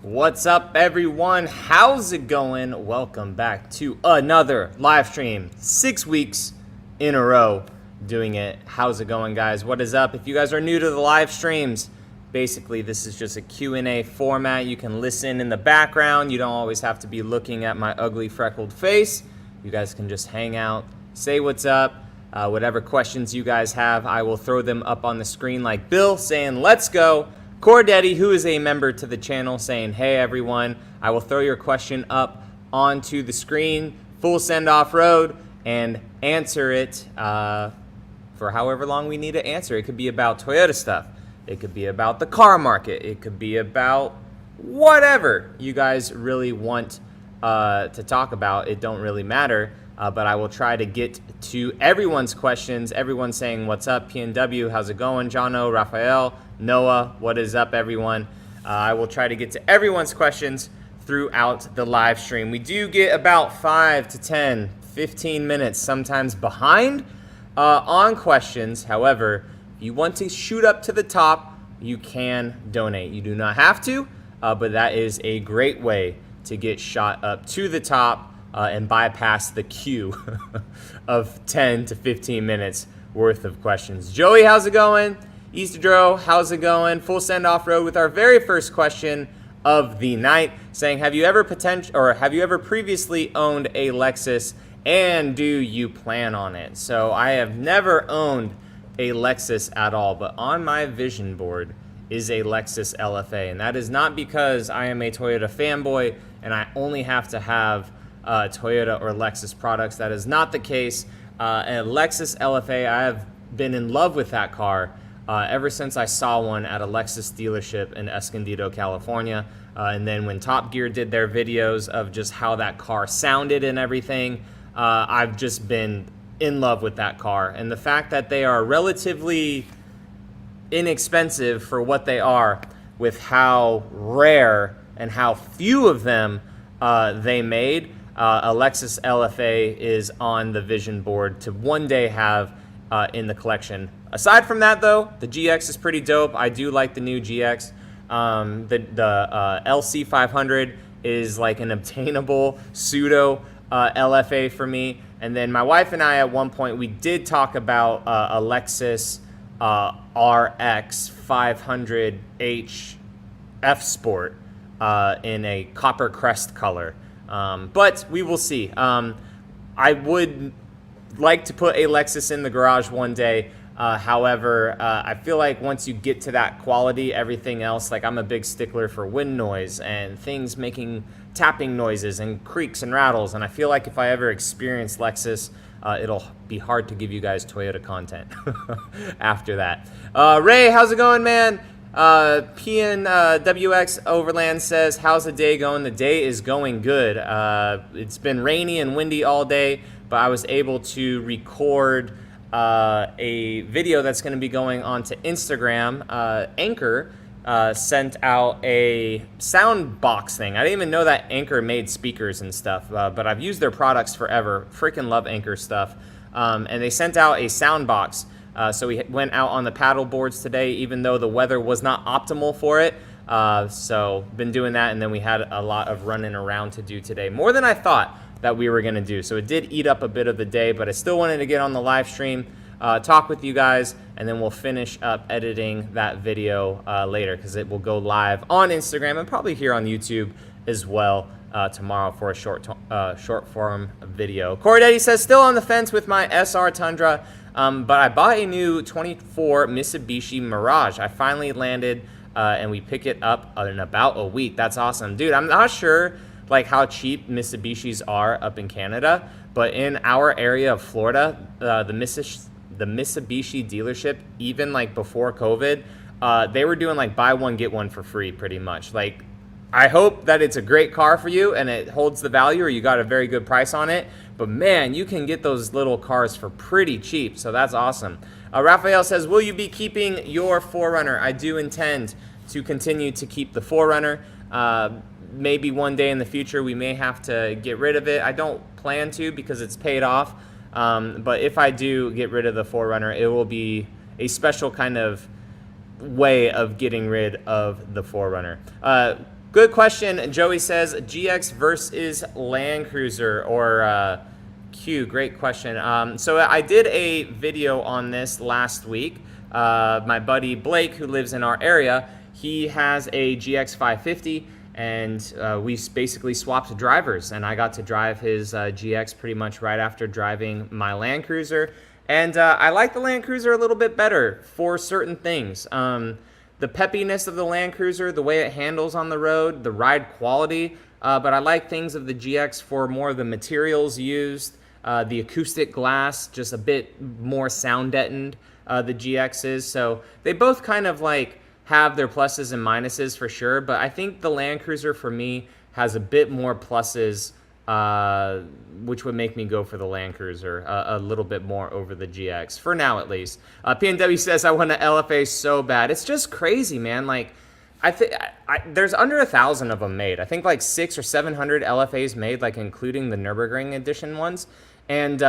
What's up, everyone? How's it going? Welcome back to another live stream. 6 weeks in a row doing it. How's it going, guys? What is up? If you guys are new to the live streams, basically this is just a Q&A format. You can listen in the background. You don't always have to be looking at my ugly freckled face. You guys can just hang out, say what's up. Whatever questions you guys have, I will throw them up on the screen like Bill saying, let's go. Cordetti, who is a member to the channel, saying, hey, everyone. I will throw your question up onto the screen, full send off-road, and answer it for however long we need to answer. It could be about Toyota stuff. It could be about the car market. It could be about whatever you guys really want to talk about. It don't really matter. But I will try to get to everyone's questions. Everyone's saying, what's up, PNW? How's it going? Jono, Raphael, Noah, what is up, everyone? I will try to get to everyone's questions throughout the live stream. We do get about 5 to 10, 15 minutes, sometimes behind on questions. However, if you want to shoot up to the top, you can donate. You do not have to, but that is a great way to get shot up to the top. And bypass the queue of 10 to 15 minutes worth of questions. Joey, how's it going? Easterdro, how's it going? Full send off road with our very first question of the night, saying, have you ever previously owned a Lexus, and do you plan on it? So I have never owned a Lexus at all, but on my vision board is a Lexus LFA, and that is not because I am a Toyota fanboy and I only have to have Toyota or Lexus products. That is not the case. A Lexus LFA, I have been in love with that car ever since I saw one at a Lexus dealership in Escondido, California. And then when Top Gear did their videos of just how that car sounded and everything, I've just been in love with that car. And the fact that they are relatively inexpensive for what they are, with how rare and how few of them they made, a Lexus LFA is on the vision board to one day have in the collection. Aside from that, though, the GX is pretty dope. I do like the new GX. The LC 500 is like an obtainable pseudo LFA for me. And then my wife and I, at one point, we did talk about a Lexus RX 500H F Sport in a copper crest color. But we will see. I would like to put a Lexus in the garage one day. However, I feel like once you get to that quality, everything else, like I'm a big stickler for wind noise and things making tapping noises and creaks and rattles. And I feel like if I ever experience Lexus, it'll be hard to give you guys Toyota content after that. Ray, how's it going, man? PNWX Overland says, how's the day going? The day is going good. It's been rainy and windy all day, but I was able to record a video that's going to be going onto Instagram. Anchor sent out a sound box thing. I didn't even know that Anchor made speakers and stuff, but I've used their products forever. Freaking love Anchor stuff. And they sent out a sound box. So we went out on the paddle boards today, even though the weather was not optimal for it. So been doing that, and then we had a lot of running around to do today, more than I thought that we were going to do. So it did eat up a bit of the day, but I still wanted to get on the live stream, talk with you guys, and then we'll finish up editing that video later, because it will go live on Instagram and probably here on YouTube as well tomorrow for a short form video. Cordetti says, still on the fence with my SR Tundra. But I bought a new 24 Mitsubishi Mirage. I finally landed, and we pick it up in about a week. That's awesome. Dude, I'm not sure like how cheap Mitsubishis are up in Canada, but in our area of Florida, the Mitsubishi dealership, even like before COVID, they were doing like buy one, get one for free pretty much. Like, I hope that it's a great car for you and it holds the value, or you got a very good price on it. But man, you can get those little cars for pretty cheap, so that's awesome. Raphael says, will you be keeping your 4Runner? I do intend to continue to keep the 4Runner. Maybe one day in the future we may have to get rid of it. I don't plan to because it's paid off. But if I do get rid of the 4Runner, it will be a special kind of way of getting rid of the 4Runner. Good question. Joey says GX versus Land Cruiser or Q. Great question. So I did a video on this last week. My buddy Blake, who lives in our area, he has a GX 550, and we basically swapped drivers, and I got to drive his GX pretty much right after driving my Land Cruiser. And I like the Land Cruiser a little bit better for certain things. The peppiness of the Land Cruiser, the way it handles on the road, the ride quality, but I like things of the GX for more of the materials used, the acoustic glass, just a bit more sound deadened, the GX is. So they both kind of like have their pluses and minuses for sure, but I think the Land Cruiser for me has a bit more pluses, which would make me go for the Land Cruiser a little bit more over the GX, for now at least. PNW says, I want an LFA so bad. It's just crazy, man. Like, I think there's under 1,000 of them made. I think like 600 or 700 LFAs made, like including the Nürburgring edition ones. And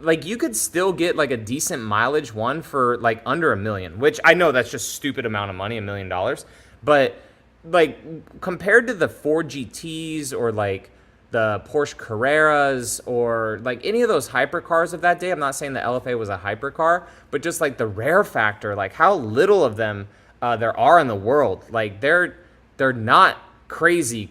like you could still get like a decent mileage one for like under $1 million, which I know that's just stupid amount of money, $1 million. But like compared to the Ford GTs or like the Porsche Carreras or like any of those hypercars of that day, I'm not saying the LFA was a hypercar, but just like the rare factor, like how little of them there are in the world. Like they're not crazy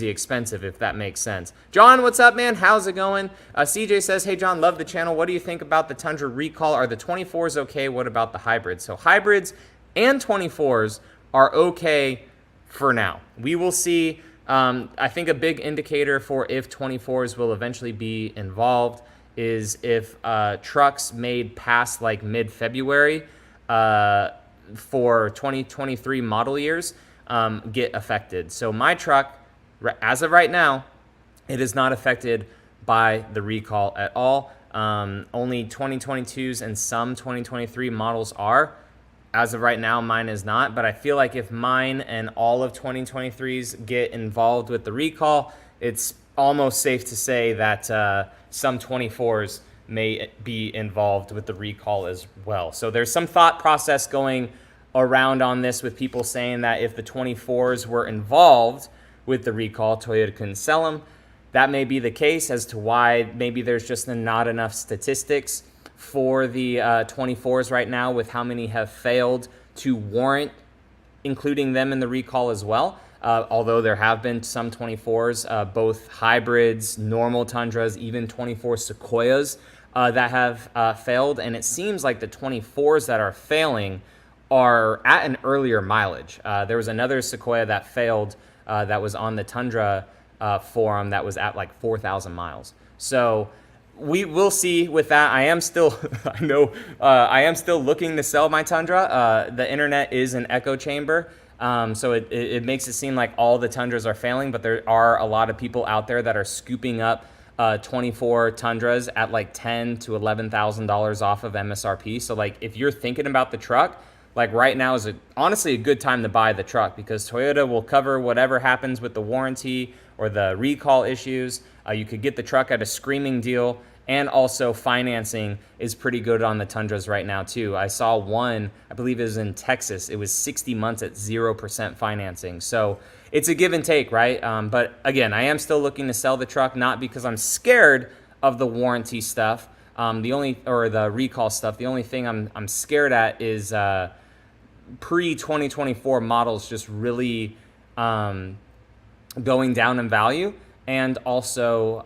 expensive, if that makes sense. John, what's up, man? How's it going? CJ says, hey John, love the channel. What do you think about the Tundra recall? Are the 24s okay? What about the hybrids? So hybrids and 24s are okay for now. We will see. I think a big indicator for if 24s will eventually be involved is if trucks made past like mid-February for 2023 model years get affected. So my truck, as of right now, it is not affected by the recall at all. Only 2022s and some 2023 models are. As of right now, mine is not, but I feel like if mine and all of 2023s get involved with the recall, it's almost safe to say that some 24s may be involved with the recall as well. So there's some thought process going around on this with people saying that if the 24s were involved with the recall, Toyota couldn't sell them. That may be the case as to why maybe there's just not enough statistics for the 24s right now with how many have failed to warrant including them in the recall as well. Although there have been some 24s, both hybrids, normal Tundras, even 24 Sequoias that have failed. And it seems like the 24s that are failing are at an earlier mileage. There was another Sequoia that failed that was on the Tundra forum that was at like 4,000 miles. So we will see with that. I am still, I am still looking to sell my Tundra. The internet is an echo chamber. So it makes it seem like all the Tundras are failing, but there are a lot of people out there that are scooping up 24 Tundras at like $10,000 to $11,000 off of MSRP. So like if you're thinking about the truck, like right now is honestly a good time to buy the truck because Toyota will cover whatever happens with the warranty or the recall issues. You could get the truck at a screaming deal, and also financing is pretty good on the Tundras right now too. I saw one, I believe it was in Texas. It was 60 months at 0% financing. So it's a give and take, right? But again, I am still looking to sell the truck, not because I'm scared of the warranty stuff, or the recall stuff. The only thing I'm scared at is pre-2024 models just really going down in value. And also,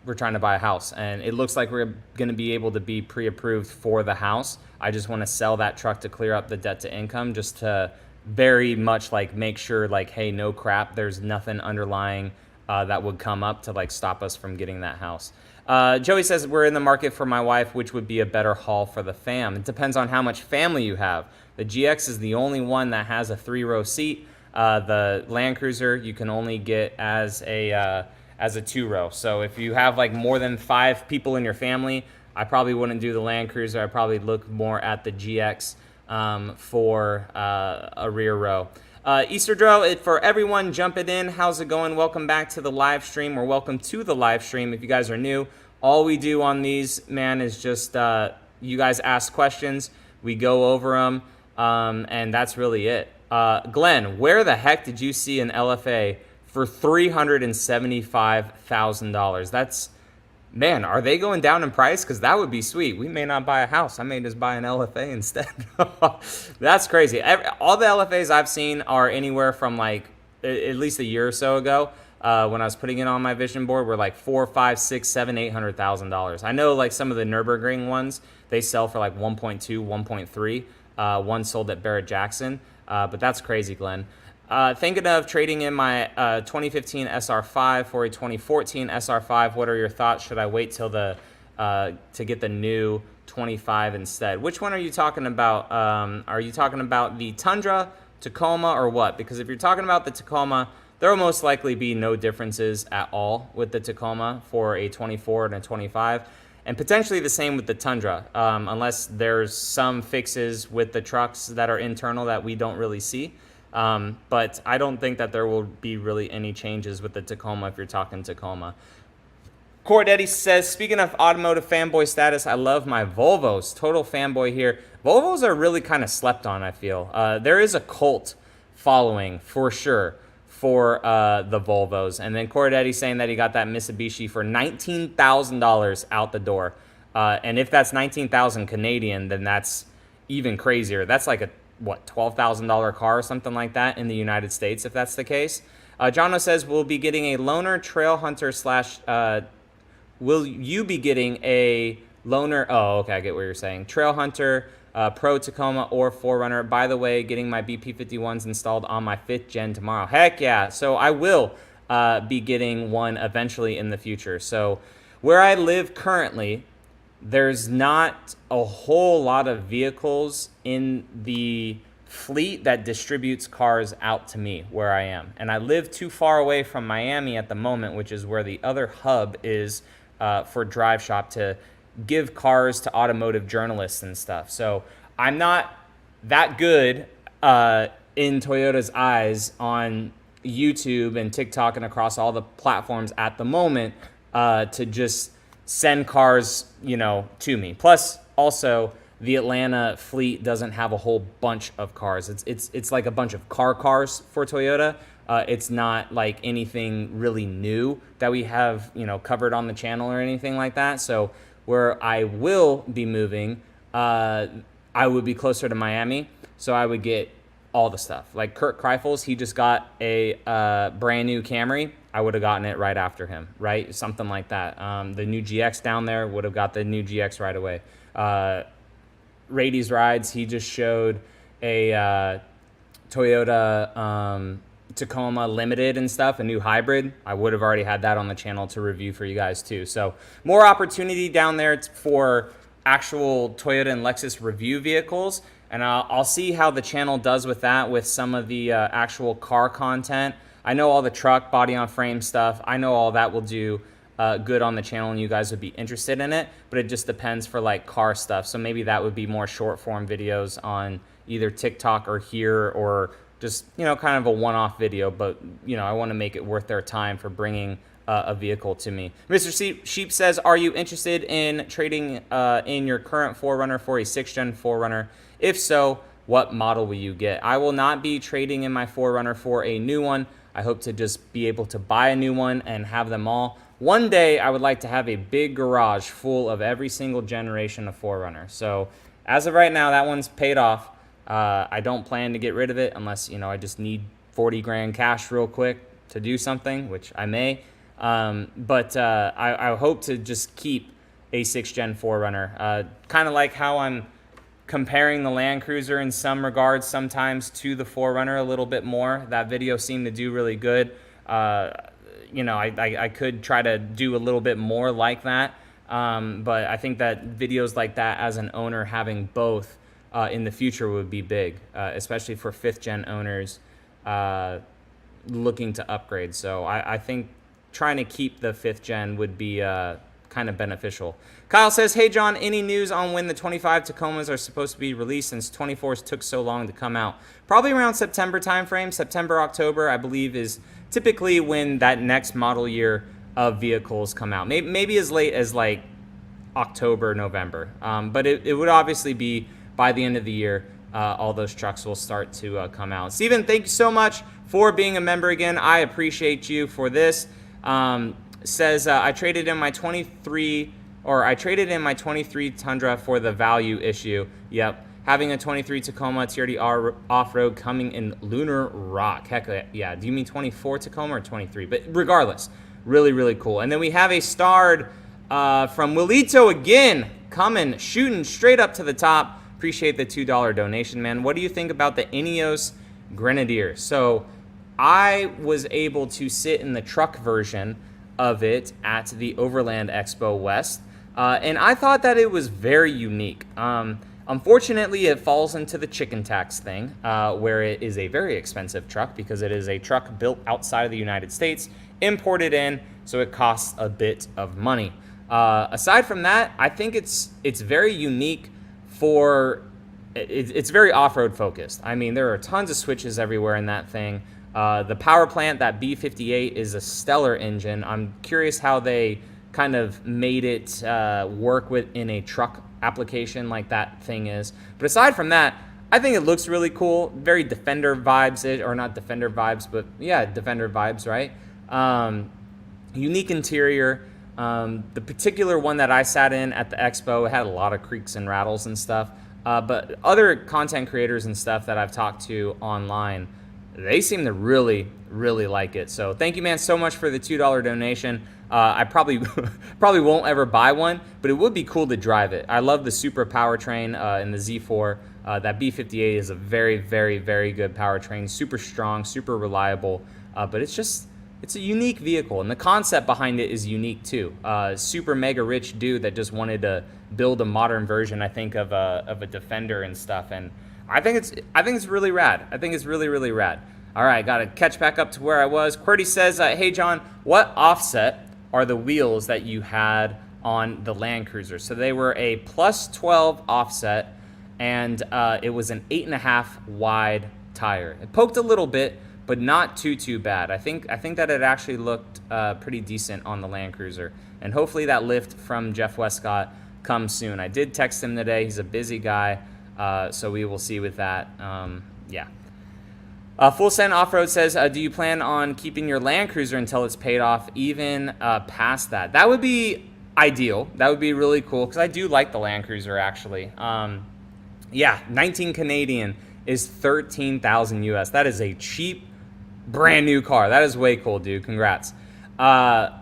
we're trying to buy a house, and it looks like we're going to be able to be pre-approved for the house. I just want to sell that truck to clear up the debt to income, just to very much like make sure like, hey, no crap, there's nothing underlying that would come up to like stop us from getting that house. Joey says we're in the market for my wife, which would be a better haul for the fam. It depends on how much family you have. The GX is the only one that has a 3-row seat. The Land Cruiser you can only get as a 2-row. So if you have like more than 5 people in your family, I probably wouldn't do the Land Cruiser. I'd probably look more at the GX for a rear row. Easter Drill, for everyone jumping in, how's it going? Welcome back to the live stream, or welcome to the live stream if you guys are new. All we do on these, man, is just you guys ask questions, we go over them, and that's really it. Glenn, where the heck did you see an LFA for $375,000? That's, man, are they going down in price? Because that would be sweet. We may not buy a house. I may just buy an LFA instead. That's crazy. All the LFAs I've seen are anywhere from like at least a year or so ago. When I was putting it on my vision board, were like $4, $5, $6, $7, $800,000. I know like some of the Nürburgring ones, they sell for like 1.2, 1.3. One sold at Barrett Jackson, but that's crazy, Glenn. Thinking of trading in my 2015 SR5 for a 2014 SR5. What are your thoughts? Should I wait till the to get the new 25 instead? Which one are you talking about? Are you talking about the Tundra, Tacoma, or what? Because if you're talking about the Tacoma, there will most likely be no differences at all with the Tacoma for a 24 and a 25. And potentially the same with the Tundra, unless there's some fixes with the trucks that are internal that we don't really see. But I don't think that there will be really any changes with the Tacoma if you're talking Tacoma. Cordetti says, speaking of automotive fanboy status, I love my Volvos. Total fanboy here. Volvos are really kind of slept on, I feel. There is a cult following for sure for the Volvos. And then Cordetti saying that he got that Mitsubishi for $19,000 out the door. And if that's $19,000 Canadian, then that's even crazier. That's like a, what, $12,000 car or something like that in the United States, if that's the case. Jono says, we'll be getting a loaner Trailhunter slash, will you be getting a loaner? Oh, okay, I get what you're saying. Trailhunter, Pro Tacoma, or 4Runner. By the way, getting my BP51s installed on my 5th gen tomorrow. Heck yeah. So I will be getting one eventually in the future. So where I live currently, there's not a whole lot of vehicles in the fleet that distributes cars out to me where I am. And I live too far away from Miami at the moment, which is where the other hub is for Drive Shop to give cars to automotive journalists and stuff. So I'm not that good in Toyota's eyes on YouTube and TikTok and across all the platforms at the moment to just send cars, you know, to me. Plus, also, the Atlanta fleet doesn't have a whole bunch of cars. It's like a bunch of cars for Toyota. It's not like anything really new that we have, you know, covered on the channel or anything like that. So where I will be moving, I would be closer to Miami. So I would get all the stuff. Like Kurt Kreifels, he just got a brand new Camry. I would have gotten it right after him, right? Something like that. The new GX down there, would have got the new GX right away. Rady's Rides, he just showed a Toyota Tacoma Limited and stuff, a new hybrid. I would have already had that on the channel to review for you guys too. So more opportunity down there for actual Toyota and Lexus review vehicles. And I'll see how the channel does with that, with some of the actual car content. I know all the truck, body on frame stuff. I know all that will do good on the channel and you guys would be interested in it, but it just depends for like car stuff. So maybe that would be more short form videos on either TikTok or here, or just, you know, kind of a one-off video. But, you know, I want to make it worth their time for bringing a vehicle to me. Mr. Sheep says, are you interested in trading in your current 4Runner for a 6th gen 4Runner? If so, what model will you get? I will not be trading in my 4Runner for a new one. I hope to just be able to buy a new one and have them all. One day, I would like to have a big garage full of every single generation of 4Runner. So as of right now, that one's paid off. I don't plan to get rid of it unless, you know, I just need 40 grand cash real quick to do something, which I may. But I hope to just keep a 6th gen 4Runner. Kind of like how I'm comparing the Land Cruiser in some regards sometimes to the 4Runner a little bit more. That video seemed to do really good. You know, I could try to do a little bit more like that. But I think that videos like that as an owner having both in the future would be big, especially for 5th gen owners looking to upgrade. So I think trying to keep the 5th gen would be kind of beneficial. Kyle says, hey John, any news on when the 25 Tacomas are supposed to be released since 24s took so long to come out? Probably around September timeframe. September, October, I believe, is typically when that next model year of vehicles come out. Maybe as late as like October, November. But it would obviously be by the end of the year. all those trucks will start to come out. Steven, thank you so much for being a member again. I appreciate you for this. Says I traded in my 23 Tundra for the value issue. Yep. Having a 23 Tacoma TRD off-road coming in Lunar Rock. Heck yeah. Do you mean 24 Tacoma or 23? But regardless, really, really cool. And then we have a starred from Willito again, coming, shooting straight up to the top. Appreciate the $2 donation, man. What do you think about the Ineos Grenadier? So I was able to sit in the truck version of it at the Overland Expo West, and I thought that it was very unique. Unfortunately, it falls into the chicken tax thing, where it is a very expensive truck because it is a truck built outside of the United States, imported in, so it costs a bit of money. Aside from that, I think it's very unique for, it's very off-road focused. I mean, there are tons of switches everywhere in that thing. The power plant, that B58, is a stellar engine. I'm curious how they kind of made it work in a truck application like that thing is. But aside from that, I think it looks really cool. Very Defender vibes, or not Defender vibes, but yeah, Defender vibes, right? Unique interior. The particular one that I sat in at the expo, it had a lot of creaks and rattles and stuff. But other content creators and stuff that I've talked to online, they seem to really, really like it. So thank you, man, so much for the $2 donation. I probably won't ever buy one, but it would be cool to drive it. I love the super powertrain in the Z4. That B58 is a very, very, very good powertrain. Super strong, super reliable. But it's a unique vehicle, and the concept behind it is unique too. Super mega rich dude that just wanted to build a modern version, I think, of a Defender and stuff. And I think it's really rad. I think it's really, really rad. All right, got to catch back up to where I was. QWERTY says, hey, John, what offset are the wheels that you had on the Land Cruiser? So they were a plus 12 offset, and it was an 8.5 wide tire. It poked a little bit, but not too bad. I think that it actually looked pretty decent on the Land Cruiser, and hopefully that lift from Jeff Westcott comes soon. I did text him today. He's a busy guy, so we will see with that. Yeah. Full Send Off-Road says, do you plan on keeping your Land Cruiser until it's paid off, even past that? That would be ideal. That would be really cool, because I do like the Land Cruiser, actually. Yeah, 19 Canadian is 13,000 US. That is a cheap, brand new car. That is way cool, dude. Congrats. I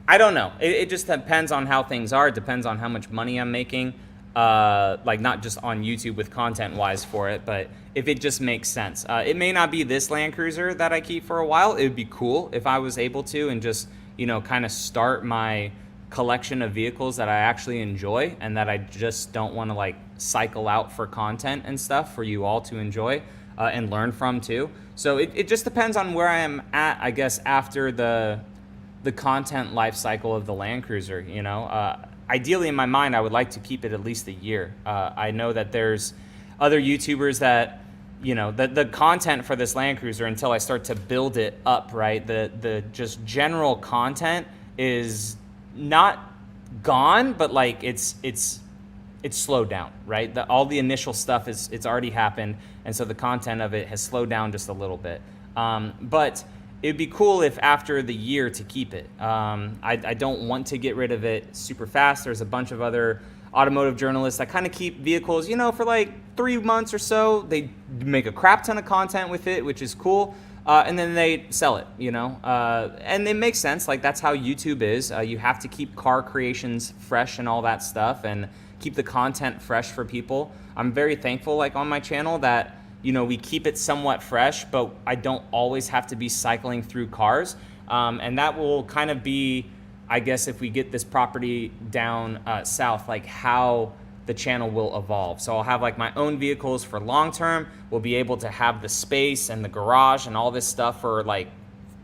don't know. It just depends on how things are. It depends on how much money I'm making. Like, not just on YouTube with content-wise for it, but if it just makes sense. It may not be this Land Cruiser that I keep for a while. It would be cool if I was able to, and just, you know, kind of start my collection of vehicles that I actually enjoy and that I just don't want to, like, cycle out for content and stuff for you all to enjoy and learn from too. So it just depends on where I am at, I guess, after the content life cycle of the Land Cruiser, you know. Ideally, in my mind, I would like to keep it at least a year. I know that there's other YouTubers that, you know, the content for this Land Cruiser, until I start to build it up, right, the just general content is not gone, but like it's slowed down, right? All the initial stuff it's already happened, and so the content of it has slowed down just a little bit. But it'd be cool if after the year to keep it. I don't want to get rid of it super fast. There's a bunch of other automotive journalists that kind of keep vehicles, you know, for like 3 months or so. They make a crap ton of content with it, which is cool, and then they sell it, you know. And it makes sense. Like, that's how YouTube is. You have to keep car creations fresh and all that stuff, and keep the content fresh for people. I'm very thankful, like, on my channel that, you know, we keep it somewhat fresh, but I don't always have to be cycling through cars. And that will kind of be, I guess, if we get this property down south, like how the channel will evolve. So I'll have like my own vehicles for long term. We'll be able to have the space and the garage and all this stuff for like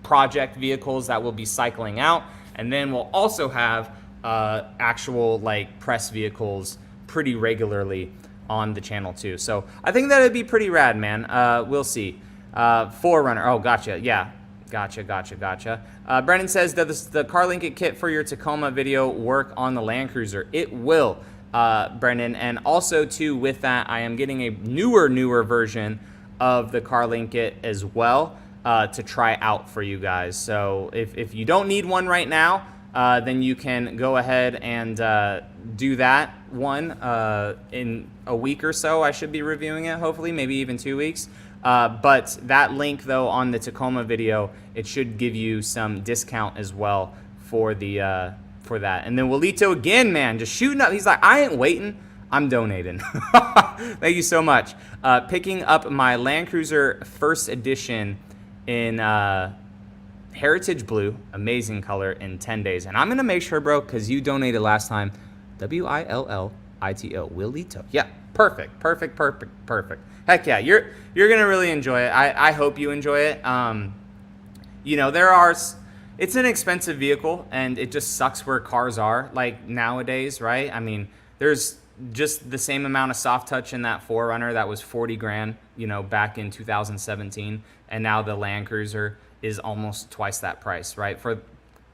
project vehicles that will be cycling out. And then we'll also have actual like press vehicles pretty regularly on the channel too. So I think that would be pretty rad, man. We'll see. Forerunner. Oh, gotcha. Yeah. Gotcha. Brennan says, does the car linkage kit for your Tacoma video work on the Land Cruiser? It will. Brendan. And also, too, with that, I am getting a newer version of the Carlink Kit as well to try out for you guys. So if you don't need one right now, then you can go ahead and do that one in a week or so. I should be reviewing it, hopefully, maybe even 2 weeks. But that link, though, on the Tacoma video, it should give you some discount as well for the for that. And then Walito again, man, just shooting up. He's like, I ain't waiting. I'm donating. Thank you so much. Picking up my Land Cruiser First Edition in Heritage Blue, amazing color, in 10 days. And I'm going to make sure, bro, because you donated last time, Willito, Willito. Yeah, perfect. Heck yeah, you're going to really enjoy it. I hope you enjoy it. You know, it's an expensive vehicle, and it just sucks where cars are, like, nowadays, right? I mean, there's just the same amount of soft touch in that 4Runner that was 40 grand, you know, back in 2017, and now the Land Cruiser is almost twice that price, right? For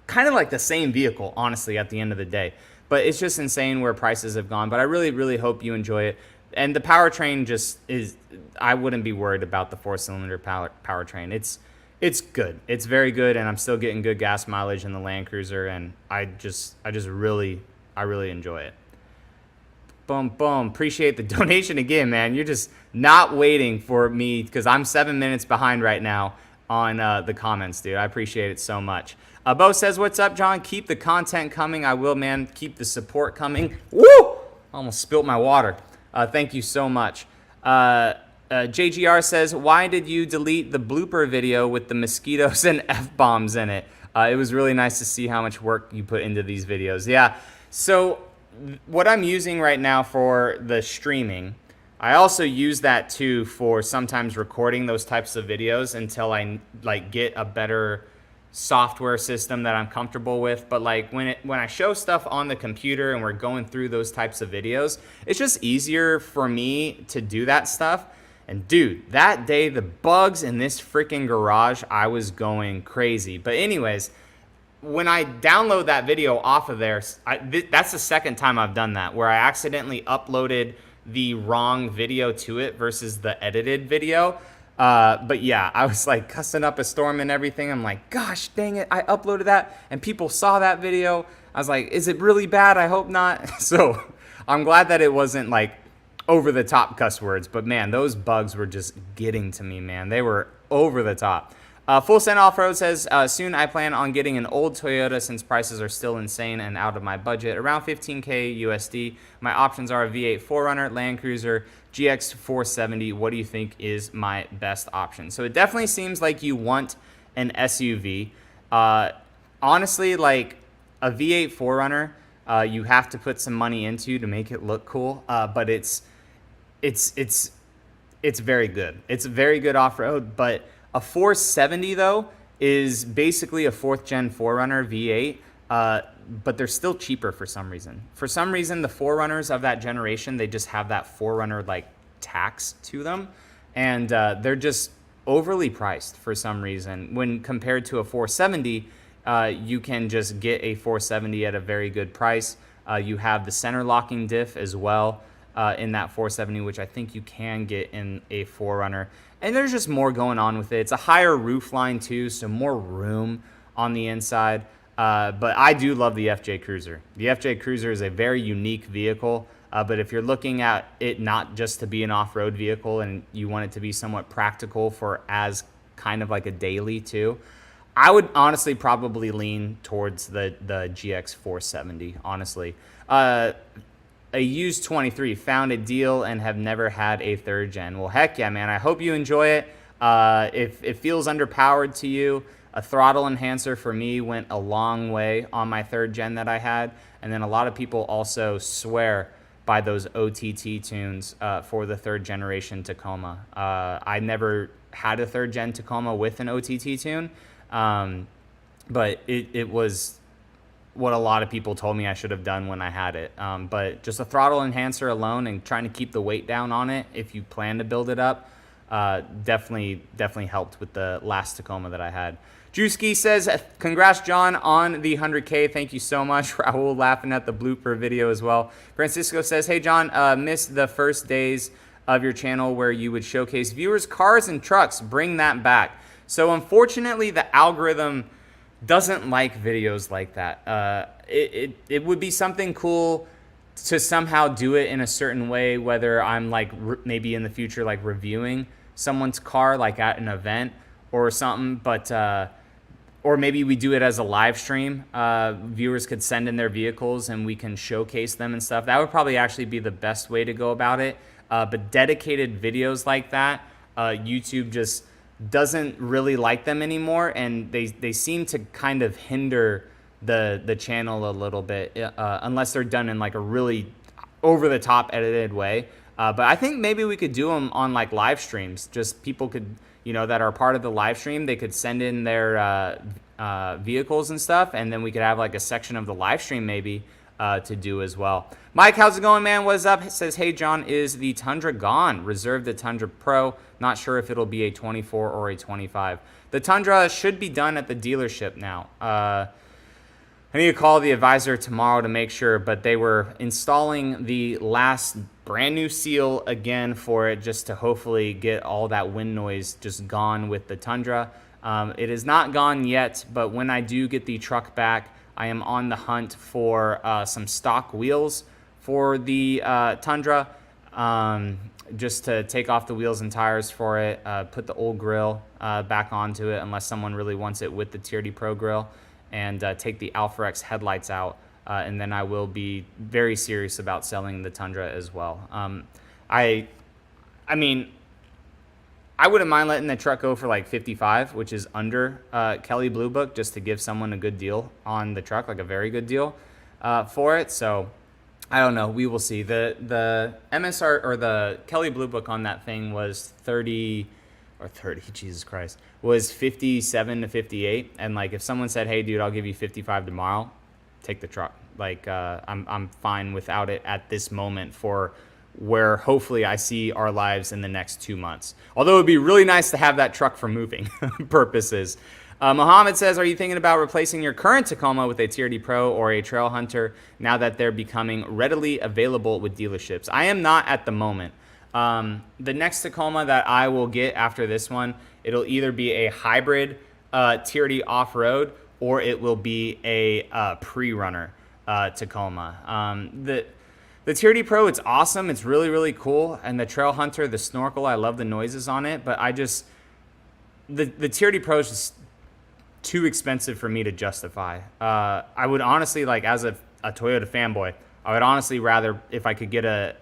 kind of like the same vehicle, honestly, at the end of the day. But it's just insane where prices have gone. But I really hope you enjoy it. And the powertrain just is, I wouldn't be worried about the 4-cylinder powertrain. It's good. It's very good, and I'm still getting good gas mileage in the Land Cruiser, and I really enjoy it. Boom. Appreciate the donation again, man. You're just not waiting for me, because I'm 7 minutes behind right now on the comments, dude. I appreciate it so much. Bo says, what's up, John? Keep the content coming. I will, man. Keep the support coming. Woo! Almost spilt my water. Thank you so much. JGR says, why did you delete the blooper video with the mosquitoes and F-bombs in it? It was really nice to see how much work you put into these videos. Yeah, so what I'm using right now for the streaming, I also use that too for sometimes recording those types of videos until I like get a better software system that I'm comfortable with. But like when I show stuff on the computer and we're going through those types of videos, it's just easier for me to do that stuff. And dude, that day, the bugs in this freaking garage, I was going crazy. But anyways, when I download that video off of there, that's the second time I've done that, where I accidentally uploaded the wrong video to it versus the edited video. But yeah, I was like cussing up a storm and everything. I'm like, gosh, dang it, I uploaded that and people saw that video. I was like, is it really bad? I hope not. So I'm glad that it wasn't like over the top cuss words, but man, those bugs were just getting to me, man. They were over the top. Full Send Off-Road says, soon I plan on getting an old Toyota since prices are still insane and out of my budget. Around 15K USD. My options are a V8 4Runner, Land Cruiser, GX 470. What do you think is my best option? So it definitely seems like you want an SUV. Honestly, like a V8 4Runner, you have to put some money into to make it look cool, but it's very good. It's a very good off-road, but a 470, though, is basically a 4th-gen 4Runner V8, but they're still cheaper for some reason. For some reason, the 4Runners of that generation, they just have that 4Runner-like tax to them, and they're just overly priced for some reason. When compared to a 470, you can just get a 470 at a very good price. You have the center locking diff as well in that 470, which I think you can get in a 4Runner. And there's just more going on with it. It's a higher roof line too, so more room on the inside. But I do love the FJ Cruiser. The FJ Cruiser is a very unique vehicle. But if you're looking at it not just to be an off-road vehicle and you want it to be somewhat practical for as kind of like a daily too, I would honestly probably lean towards the GX 470, honestly. A used 23, found a deal and have never had a 3rd gen. Well, heck yeah, man. I hope you enjoy it. If it feels underpowered to you, a throttle enhancer for me went a long way on my 3rd gen that I had. And then a lot of people also swear by those OTT tunes for the 3rd generation Tacoma. I never had a 3rd gen Tacoma with an OTT tune, but it was what a lot of people told me I should have done when I had it. But just a throttle enhancer alone and trying to keep the weight down on it if you plan to build it up definitely helped with the last Tacoma that I had. Drewski says, congrats, John, on the 100K. Thank you so much. Raul laughing at the blooper video as well. Francisco says, hey, John, missed the first days of your channel where you would showcase viewers' cars and trucks. Bring that back. So unfortunately, the algorithm doesn't like videos like that. It would be something cool to somehow do it in a certain way, whether I'm like maybe in the future like reviewing someone's car like at an event or something, but or maybe we do it as a live stream. Viewers could send in their vehicles and we can showcase them and stuff. That would probably actually be the best way to go about it. But dedicated videos like that, YouTube just doesn't really like them anymore, and they seem to kind of hinder the channel a little bit, unless they're done in like a really over the top edited way. But I think maybe we could do them on like live streams. Just people could, you know, that are part of the live stream, they could send in their vehicles and stuff, and then we could have like a section of the live stream maybe to do as well. Mike, how's it going, man? What is up? It says, hey, John, is the Tundra gone? Reserve the Tundra Pro. Not sure if it'll be a 24 or a 25. The Tundra should be done at the dealership now. I need to call the advisor tomorrow to make sure, but they were installing the last brand new seal again for it, just to hopefully get all that wind noise just gone with the Tundra. It is not gone yet, but when I do get the truck back, I am on the hunt for some stock wheels for the Tundra, just to take off the wheels and tires for it, put the old grill back onto it, unless someone really wants it with the TRD Pro grill, and take the Alpha X headlights out, and then I will be very serious about selling the Tundra as well. I mean, I wouldn't mind letting the truck go for like 55, which is under Kelly Blue Book, just to give someone a good deal on the truck, like a very good deal for it. So I don't know. We will see. The MSR or the Kelly Blue Book on that thing was 30, Jesus Christ, was 57 to 58. And like if someone said, hey, dude, I'll give you 55 tomorrow, take the truck. Like I'm fine without it at this moment for where hopefully I see our lives in the next 2 months. Although it would be really nice to have that truck for moving purposes. Mohammed says, are you thinking about replacing your current Tacoma with a TRD Pro or a Trailhunter now that they're becoming readily available with dealerships? I am not at the moment. The next Tacoma that I will get after this one, it'll either be a hybrid TRD off-road, or it will be a pre-runner Tacoma. The TRD Pro, it's awesome. It's really, really cool. And the Trailhunter, the snorkel, I love the noises on it. But the TRD Pro is just too expensive for me to justify. I would honestly, like as a Toyota fanboy, I would honestly rather, if I could get a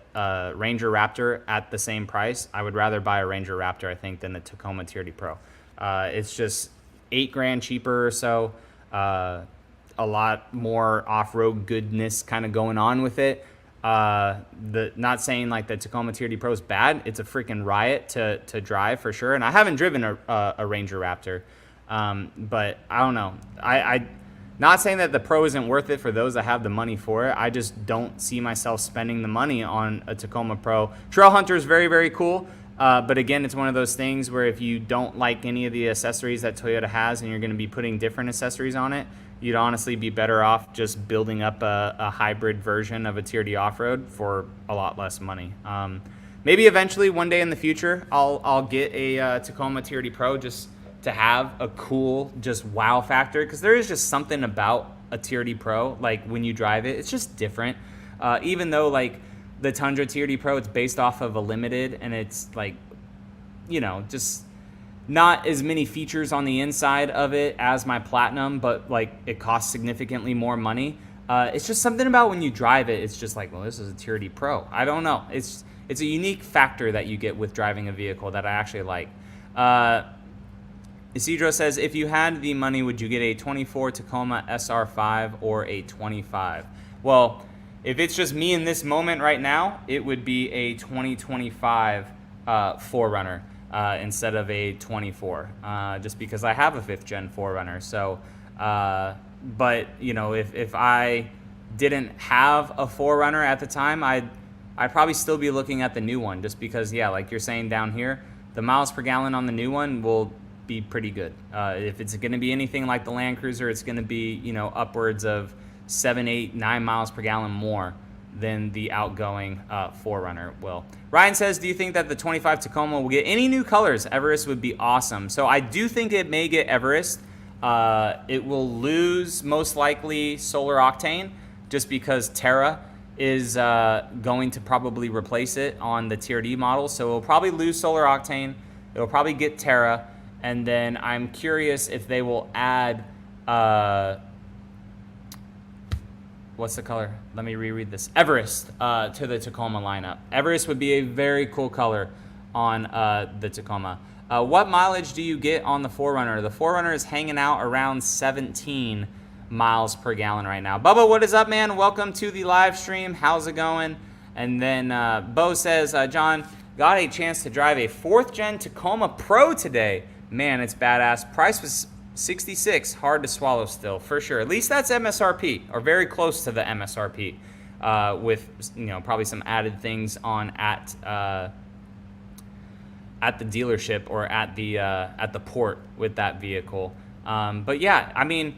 Ranger Raptor at the same price, I would rather buy a Ranger Raptor, I think, than the Tacoma TRD Pro. It's just $8,000 cheaper or so. A lot more off-road goodness kind of going on with it. Not saying like the Tacoma TRD Pro is bad. It's a freaking riot to drive for sure. And I haven't driven a Ranger Raptor, but I don't know. I not saying that the Pro isn't worth it for those that have the money for it. I just don't see myself spending the money on a Tacoma Pro. Trailhunter is very, very cool. But again, it's one of those things where if you don't like any of the accessories that Toyota has and you're going to be putting different accessories on it, you'd honestly be better off just building up a hybrid version of a TRD off-road for a lot less money. Maybe eventually, one day in the future, I'll get a Tacoma TRD Pro just to have a cool, just wow factor, because there is just something about a TRD Pro, like when you drive it, it's just different. Even though like the Tundra TRD Pro, it's based off of a limited, and it's like, you know, just not as many features on the inside of it as my Platinum, but like it costs significantly more money. It's just something about when you drive it, it's just like, well, this is a TRD Pro. I don't know. It's a unique factor that you get with driving a vehicle that I actually like. Isidro says, if you had the money, would you get a 24 Tacoma SR5 or a 25? Well, if it's just me in this moment right now, it would be a 2025 4Runner instead of a 24, just because I have a 5th gen 4Runner. So, but you know, if I didn't have a 4Runner at the time, I'd probably still be looking at the new one, just because, yeah, like you're saying down here, the miles per gallon on the new one will be pretty good. If it's going to be anything like the Land Cruiser, it's going to be, you know, upwards of 7, 8, 9 miles per gallon more than the outgoing 4Runner will. Ryan says, do you think that the 25 Tacoma will get any new colors? Everest would be awesome. So I do think it may get Everest. It will lose most likely Solar Octane just because Terra is going to probably replace it on the TRD model. So it'll probably lose Solar Octane. It'll probably get Terra. And then I'm curious if they will add... what's the color? Let me reread this. Everest to the Tacoma lineup. Everest would be a very cool color on the Tacoma. What mileage do you get on the 4Runner? The 4Runner is hanging out around 17 miles per gallon right now. Bubba, what is up, man? Welcome to the live stream. How's it going? And then Bo says, John, got a chance to drive a 4th gen Tacoma Pro today. Man, it's badass. Price was 66, hard to swallow still, for sure. At least that's MSRP, or very close to the MSRP, with, you know, probably some added things on at the dealership or at the port with that vehicle. But yeah, I mean,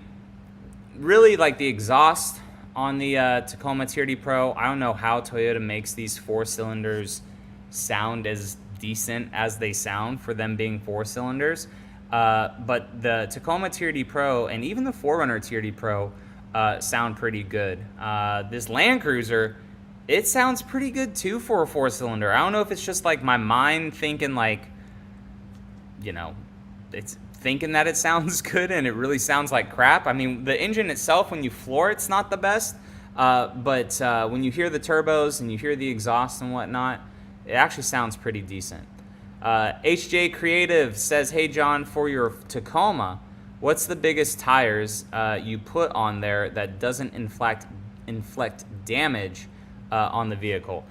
really, like, the exhaust on the Tacoma TRD Pro, I don't know how Toyota makes these 4 cylinders sound as decent as they sound for them being 4 cylinders. But the Tacoma TRD Pro and even the 4Runner TRD Pro sound pretty good. This Land Cruiser, it sounds pretty good too for a 4-cylinder. I don't know if it's just like my mind thinking, like, you know, it's thinking that it sounds good and it really sounds like crap. I mean, the engine itself, when you floor it's not the best, but when you hear the turbos and you hear the exhaust and whatnot, it actually sounds pretty decent. HJ Creative says, hey John, for your Tacoma, what's the biggest tires you put on there that doesn't inflict damage on the vehicle?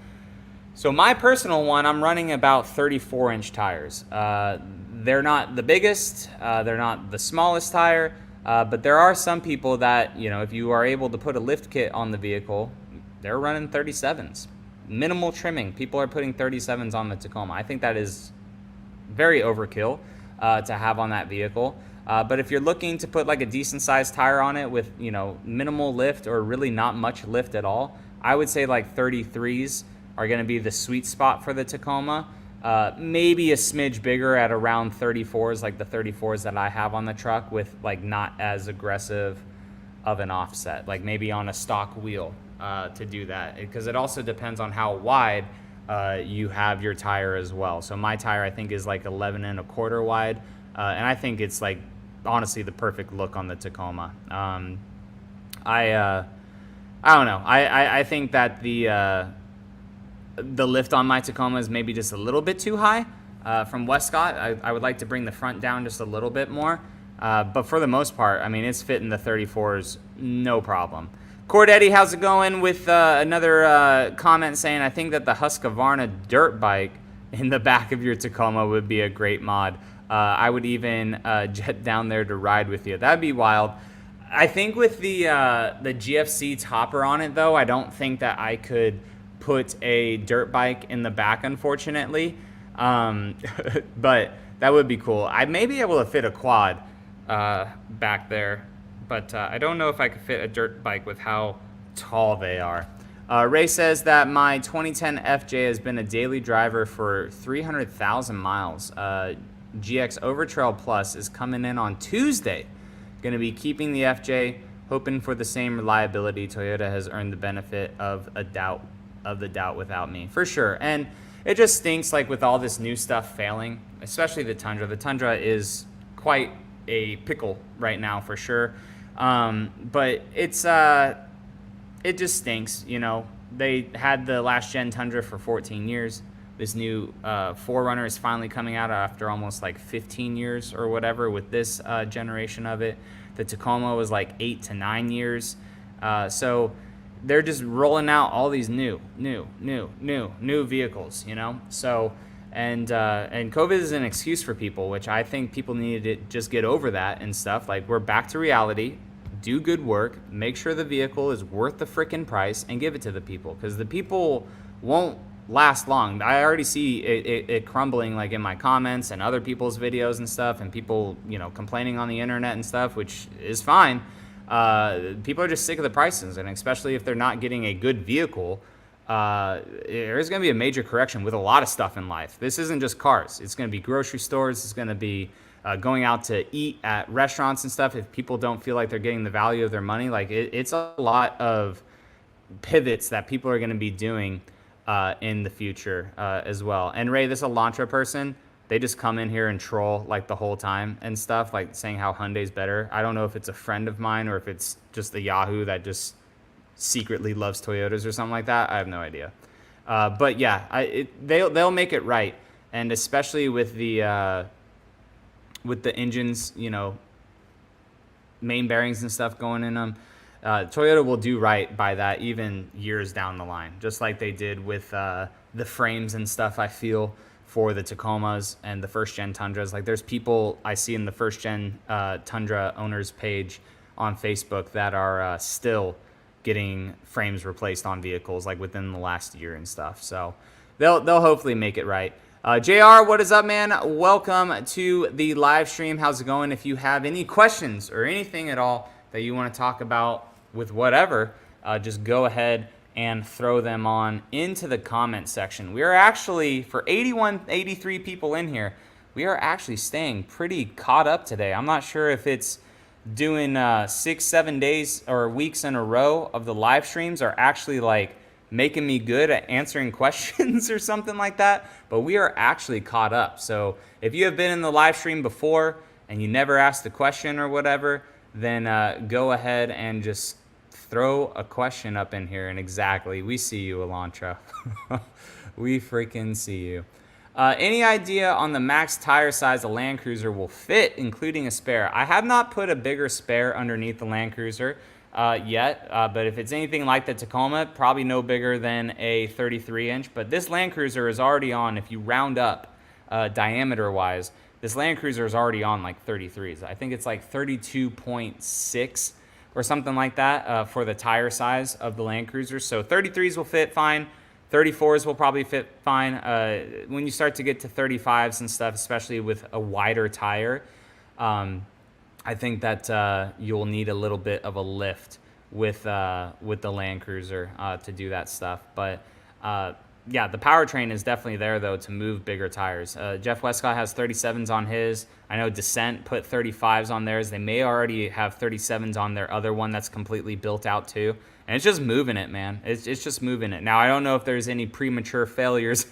So my personal one, I'm running about 34-inch tires. They're not the biggest, they're not the smallest tire, but there are some people that, you know, if you are able to put a lift kit on the vehicle, they're running 37s. Minimal trimming. People are putting 37s on the Tacoma. I think that is very overkill to have on that vehicle. But if you're looking to put like a decent sized tire on it with, you know, minimal lift or really not much lift at all, I would say like 33s are going to be the sweet spot for the Tacoma. Maybe a smidge bigger at around 34s, like the 34s that I have on the truck, with like not as aggressive of an offset, like maybe on a stock wheel to do that, because it also depends on how wide you have your tire as well. So my tire, I think, is like 11 1/4 wide, and I think it's like honestly the perfect look on the Tacoma. I don't know. I think that the lift on my Tacoma is maybe just a little bit too high. From Westcott, I would like to bring the front down just a little bit more. But for the most part, I mean, it's fitting the 34s, no problem. Cord Eddie, how's it going? With another comment saying, I think that the Husqvarna dirt bike in the back of your Tacoma would be a great mod. I would even jet down there to ride with you. That'd be wild. I think with the GFC topper on it, though, I don't think that I could put a dirt bike in the back, unfortunately. But that would be cool. I may be able to fit a quad back there, but I don't know if I could fit a dirt bike with how tall they are. Ray says that my 2010 FJ has been a daily driver for 300,000 miles. GX Overtrail Plus is coming in on Tuesday. Going to be keeping the FJ, hoping for the same reliability. Toyota has earned the benefit of the doubt without me, for sure. And it just stinks, like, with all this new stuff failing, especially the Tundra. The Tundra is quite a pickle right now, for sure. But it's it just stinks, you know. They had the last gen Tundra for 14 years. This new 4Runner is finally coming out after almost like 15 years or whatever with this generation of it. The Tacoma was like 8 to 9 years. So they're just rolling out all these new vehicles, you know. So and COVID is an excuse for people, which I think people need to just get over that and stuff. Like, we're back to reality. Do good work. Make sure the vehicle is worth the frickin' price and give it to the people, because the people won't last long. I already see it crumbling like in my comments and other people's videos and stuff, and people, you know, complaining on the internet and stuff, which is fine. People are just sick of the prices, and especially if they're not getting a good vehicle, there's going to be a major correction with a lot of stuff in life. This isn't just cars. It's going to be grocery stores. It's going to be going out to eat at restaurants and stuff. If people don't feel like they're getting the value of their money, like it's a lot of pivots that people are going to be doing in the future as well. And Ray, this Elantra person, they just come in here and troll like the whole time and stuff, like saying how Hyundai's better. I don't know if it's a friend of mine or if it's just a Yahoo that just secretly loves Toyotas or something like that. I have no idea. But yeah, they'll make it right, and especially with the engines, you know, main bearings and stuff going in them. Toyota will do right by that even years down the line, just like they did with the frames and stuff, I feel, for the Tacomas and the first-gen Tundras. Like, there's people I see in the first-gen Tundra owners page on Facebook that are still getting frames replaced on vehicles, like, within the last year and stuff. So they'll hopefully make it right. JR, what is up, man? Welcome to the live stream. How's it going? If you have any questions or anything at all that you want to talk about with whatever, just go ahead and throw them on into the comment section. We are actually, for 83 people in here, we are actually staying pretty caught up today. I'm not sure if it's doing 6-7 days or weeks in a row of the live streams are actually like making me good at answering questions or something like that, but we are actually caught up. So if you have been in the live stream before and you never asked a question or whatever, then go ahead and just throw a question up in here. And exactly, we see you, Elantra. We freaking see you. Any idea on the max tire size a Land Cruiser will fit, including a spare? I have not put a bigger spare underneath the Land Cruiser yet, but if it's anything like the Tacoma, probably no bigger than a 33-inch. But this Land Cruiser is already on, if you round up diameter-wise, this Land Cruiser is already on like 33s. I think it's like 32.6 or something like that for the tire size of the Land Cruiser. So 33s will fit fine. 34s will probably fit fine. When you start to get to 35s and stuff, especially with a wider tire, I think that you'll need a little bit of a lift with the Land Cruiser to do that stuff. But yeah, the powertrain is definitely there, though, to move bigger tires. Jeff Westcott has 37s on his. I know Descent put 35s on theirs. They may already have 37s on their other one that's completely built out, too. And it's just moving it, man. It's just moving it. Now, I don't know if there's any premature failures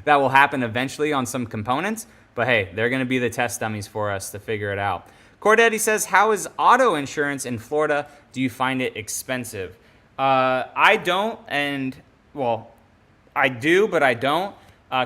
that will happen eventually on some components, but hey, they're going to be the test dummies for us to figure it out. Cordetti says, how is auto insurance in Florida? Do you find it expensive? I don't, and, well, I do, but I don't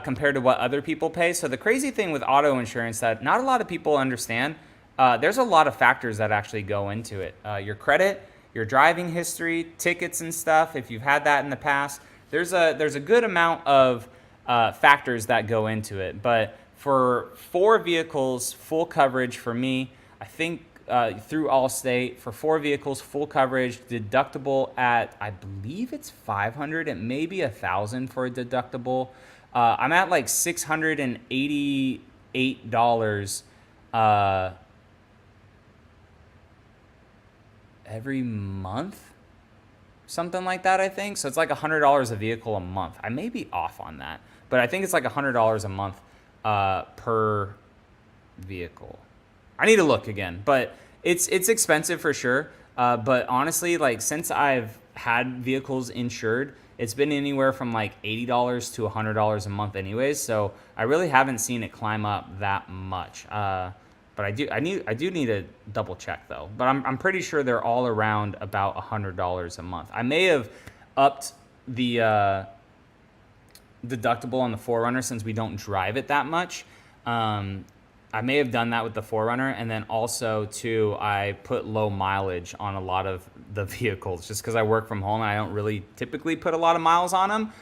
compared to what other people pay. So the crazy thing with auto insurance that not a lot of people understand, there's a lot of factors that actually go into it. Your credit, your driving history, tickets and stuff, if you've had that in the past. There's a good amount of factors that go into it. But for 4 vehicles, full coverage for me, I think through Allstate, for 4 vehicles, full coverage, deductible at, I believe it's $500. It may be $1,000 for a deductible. I'm at like $688 every month, something like that, I think. So it's like $100 a vehicle a month. I may be off on that, but I think it's like $100 a month per vehicle. I need to look again, but it's expensive for sure. But honestly, like, since I've had vehicles insured, it's been anywhere from like $80 to $100 a month anyways. So I really haven't seen it climb up that much. But I do need to double check though. But I'm pretty sure they're all around about $100 a month. I may have upped the deductible on the 4Runner since we don't drive it that much. I may have done that with the 4Runner, and then also too, I put low mileage on a lot of the vehicles just because I work from home and I don't really typically put a lot of miles on them.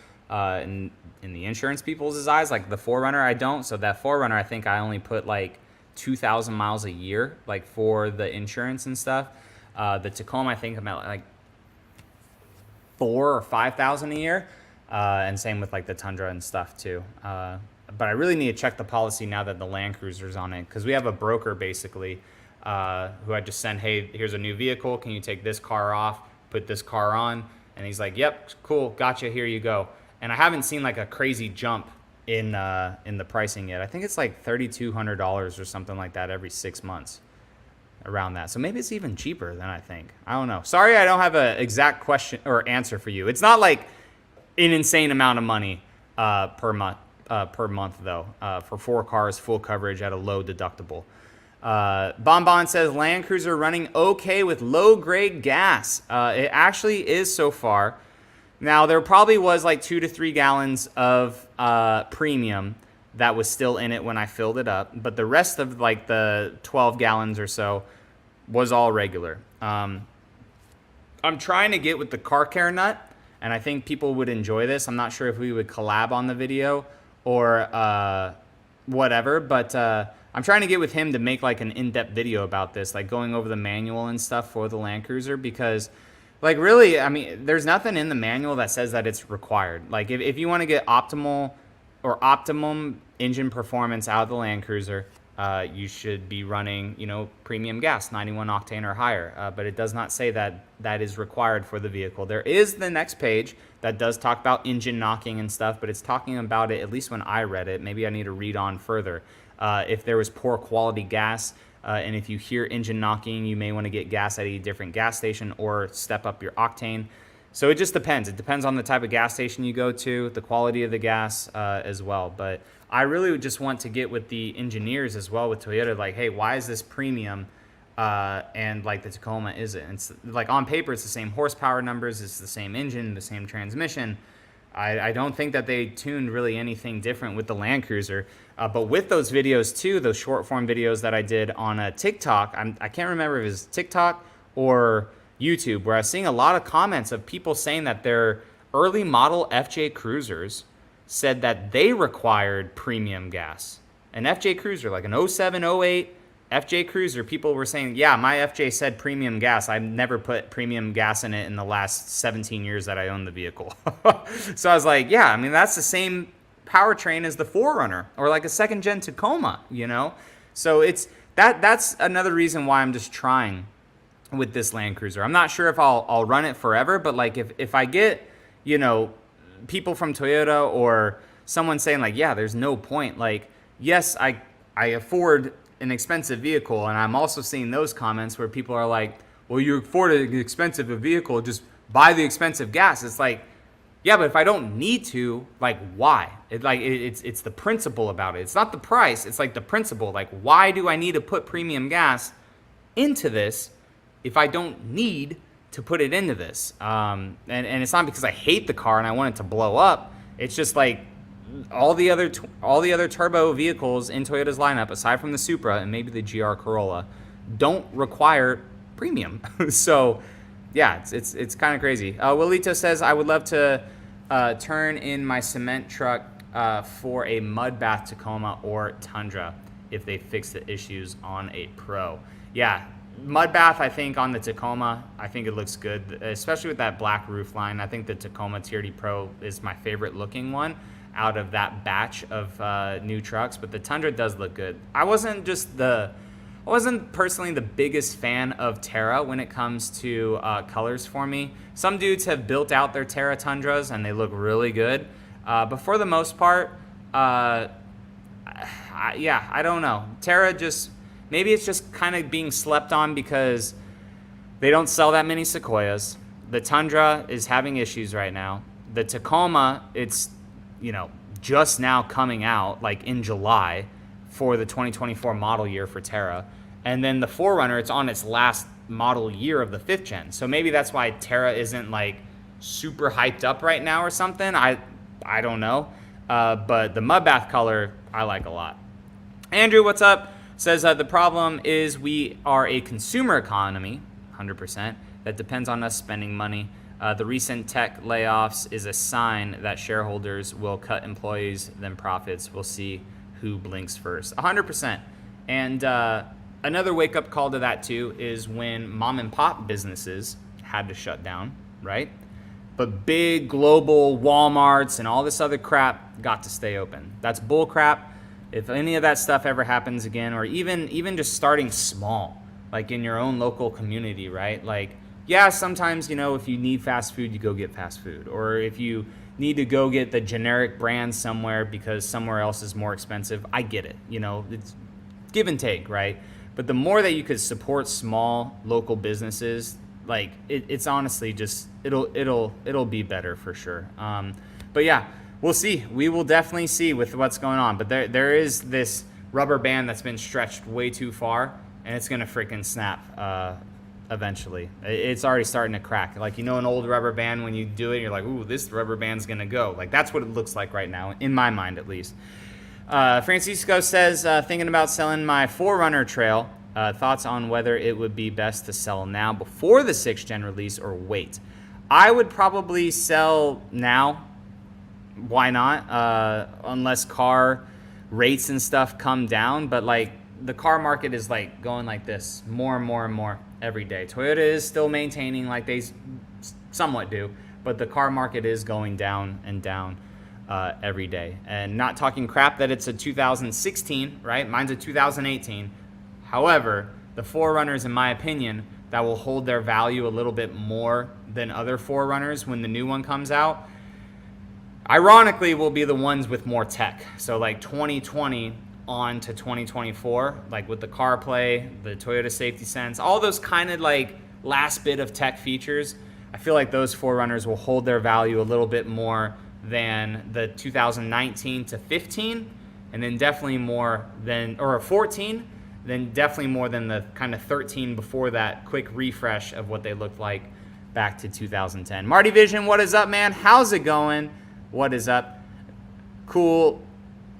In the insurance people's eyes, like the 4Runner, I don't. So that 4Runner, I think I only put like 2,000 miles a year, like for the insurance and stuff. The Tacoma, I think I'm at like 4,000 or 5,000 a year. and same with like the Tundra and stuff too. But I really need to check the policy now that the Land Cruiser's on it, because we have a broker basically who I just send, hey, here's a new vehicle. Can you take this car off, put this car on? And he's like, yep, cool, gotcha, here you go. And I haven't seen like a crazy jump in the pricing yet. I think it's like $3,200 or something like that every 6 months, around that. So maybe it's even cheaper than I think. I don't know. Sorry, I don't have an exact question or answer for you. It's not like an insane amount of money per month though, for 4 cars, full coverage at a low deductible. Bonbon says Land Cruiser running okay with low grade gas. It actually is so far. Now there probably was like 2 to 3 gallons of premium that was still in it when I filled it up, but the rest of like the 12 gallons or so was all regular. I'm trying to get with the car care nut, and I think people would enjoy this. I'm not sure if we would collab on the video or whatever, but I'm trying to get with him to make like an in-depth video about this, like going over the manual and stuff for the Land Cruiser, because like really, I mean, there's nothing in the manual that says that it's required. Like if you want to get optimal or optimum engine performance out of the Land Cruiser, you should be running, you know, premium gas, 91 octane or higher. But it does not say that that is required for the vehicle. There is the next page that does talk about engine knocking and stuff, but it's talking about it, at least when I read it. Maybe I need to read on further. If there was poor quality gas, and if you hear engine knocking, you may want to get gas at a different gas station or step up your octane. So it just depends. It depends on the type of gas station you go to, the quality of the gas as well. But I really just want to get with the engineers as well with Toyota, like, hey, why is this premium and like the Tacoma isn't? It's like on paper, it's the same horsepower numbers, it's the same engine, the same transmission. I don't think that they tuned really anything different with the Land Cruiser. But with those videos too, those short form videos that I did on TikTok, I can't remember if it was TikTok or YouTube, where I was seeing a lot of comments of people saying that their early model FJ Cruisers said that they required premium gas. An FJ Cruiser, like an 07, 08 FJ Cruiser, people were saying, yeah, my FJ said premium gas. I've never put premium gas in it in the last 17 years that I own the vehicle. So I was like, yeah, I mean, that's the same powertrain as the 4Runner or like a second gen Tacoma, you know? So it's that's another reason why I'm just trying with this Land Cruiser. I'm not sure if I'll run it forever, but like if I get, you know, people from Toyota or someone saying like, yeah, there's no point. Like, yes, I afford an expensive vehicle, and I'm also seeing those comments where people are like, well, you afford an expensive vehicle, just buy the expensive gas. It's like, yeah, but if I don't need to, like, why? It's the principle about it. It's not the price. It's like the principle. Like, why do I need to put premium gas into this if I don't need to put it into this? And it's not because I hate the car and I want it to blow up. It's just like all the other turbo vehicles in Toyota's lineup, aside from the Supra and maybe the GR Corolla, don't require premium. So yeah, it's kind of crazy. Willito says, I would love to turn in my cement truck for a mud bath Tacoma or Tundra if they fix the issues on a Pro. Yeah, mud bath, I think on the Tacoma, I think it looks good, especially with that black roof line. I think the Tacoma TRD Pro is my favorite looking one out of that batch of new trucks, but the Tundra does look good. I wasn't personally the biggest fan of Terra when it comes to colors for me. Some dudes have built out their Terra Tundras and they look really good. But for the most part, I don't know. Terra maybe it's just kind of being slept on because they don't sell that many Sequoias. The Tundra is having issues right now. The Tacoma, it's, you know, just now coming out like in July for the 2024 model year for Terra. And then the 4Runner, it's on its last model year of the 5th gen. So maybe that's why Terra isn't like super hyped up right now or something. I don't know. But the mud bath color, I like a lot. Andrew, what's up? Says the problem is we are a consumer economy, 100%, that depends on us spending money. The recent tech layoffs is a sign that shareholders will cut employees, then profits. We'll see who blinks first. 100%. And another wake-up call to that, too, is when mom-and-pop businesses had to shut down, right? But big global Walmarts and all this other crap got to stay open. That's bull crap. If any of that stuff ever happens again, or even just starting small, like in your own local community, right? Like, yeah, sometimes, you know, if you need fast food, you go get fast food. Or if you need to go get the generic brand somewhere because somewhere else is more expensive, I get it. You know, it's give and take, right? But the more that you could support small local businesses, like it's honestly just it'll be better for sure. But yeah, we'll see. We will definitely see with what's going on. But there is this rubber band that's been stretched way too far, and it's gonna freaking snap eventually. It's already starting to crack. Like, you know, an old rubber band, when you do it, you're like, ooh, this rubber band's gonna go. Like, that's what it looks like right now, in my mind at least. Francisco says, thinking about selling my 4Runner trail. Thoughts on whether it would be best to sell now before the 6th gen release or wait? I would probably sell now. Why not? Unless car rates and stuff come down. But like, the car market is like going like this more and more and more every day. Toyota is still maintaining like they somewhat do, but the car market is going down and down every day. And not talking crap that it's a 2016, right? Mine's a 2018. However, the 4Runners, in my opinion, that will hold their value a little bit more than other 4Runners when the new one comes out, ironically, will be the ones with more tech. So like 2020 on to 2024, like with the CarPlay, the Toyota Safety Sense, all those kind of like last bit of tech features, I feel like those 4Runners will hold their value a little bit more than the 2019 to 15, and then definitely more than, or 14, then definitely more than the kind of 13 before that quick refresh of what they looked like back to 2010. Marty Vision, what is up, man? How's it going? What is up? Cool,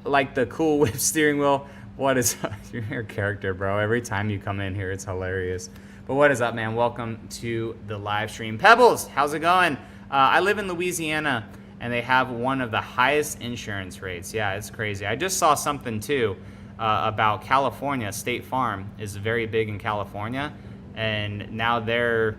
like the cool whip steering wheel. What is up? You're a character, bro. Every time you come in here, it's hilarious. But what is up, man? Welcome to the live stream. Pebbles, how's it going? I live in Louisiana, and they have one of the highest insurance rates. Yeah, it's crazy. I just saw something, too, about California. State Farm is very big in California, and now they're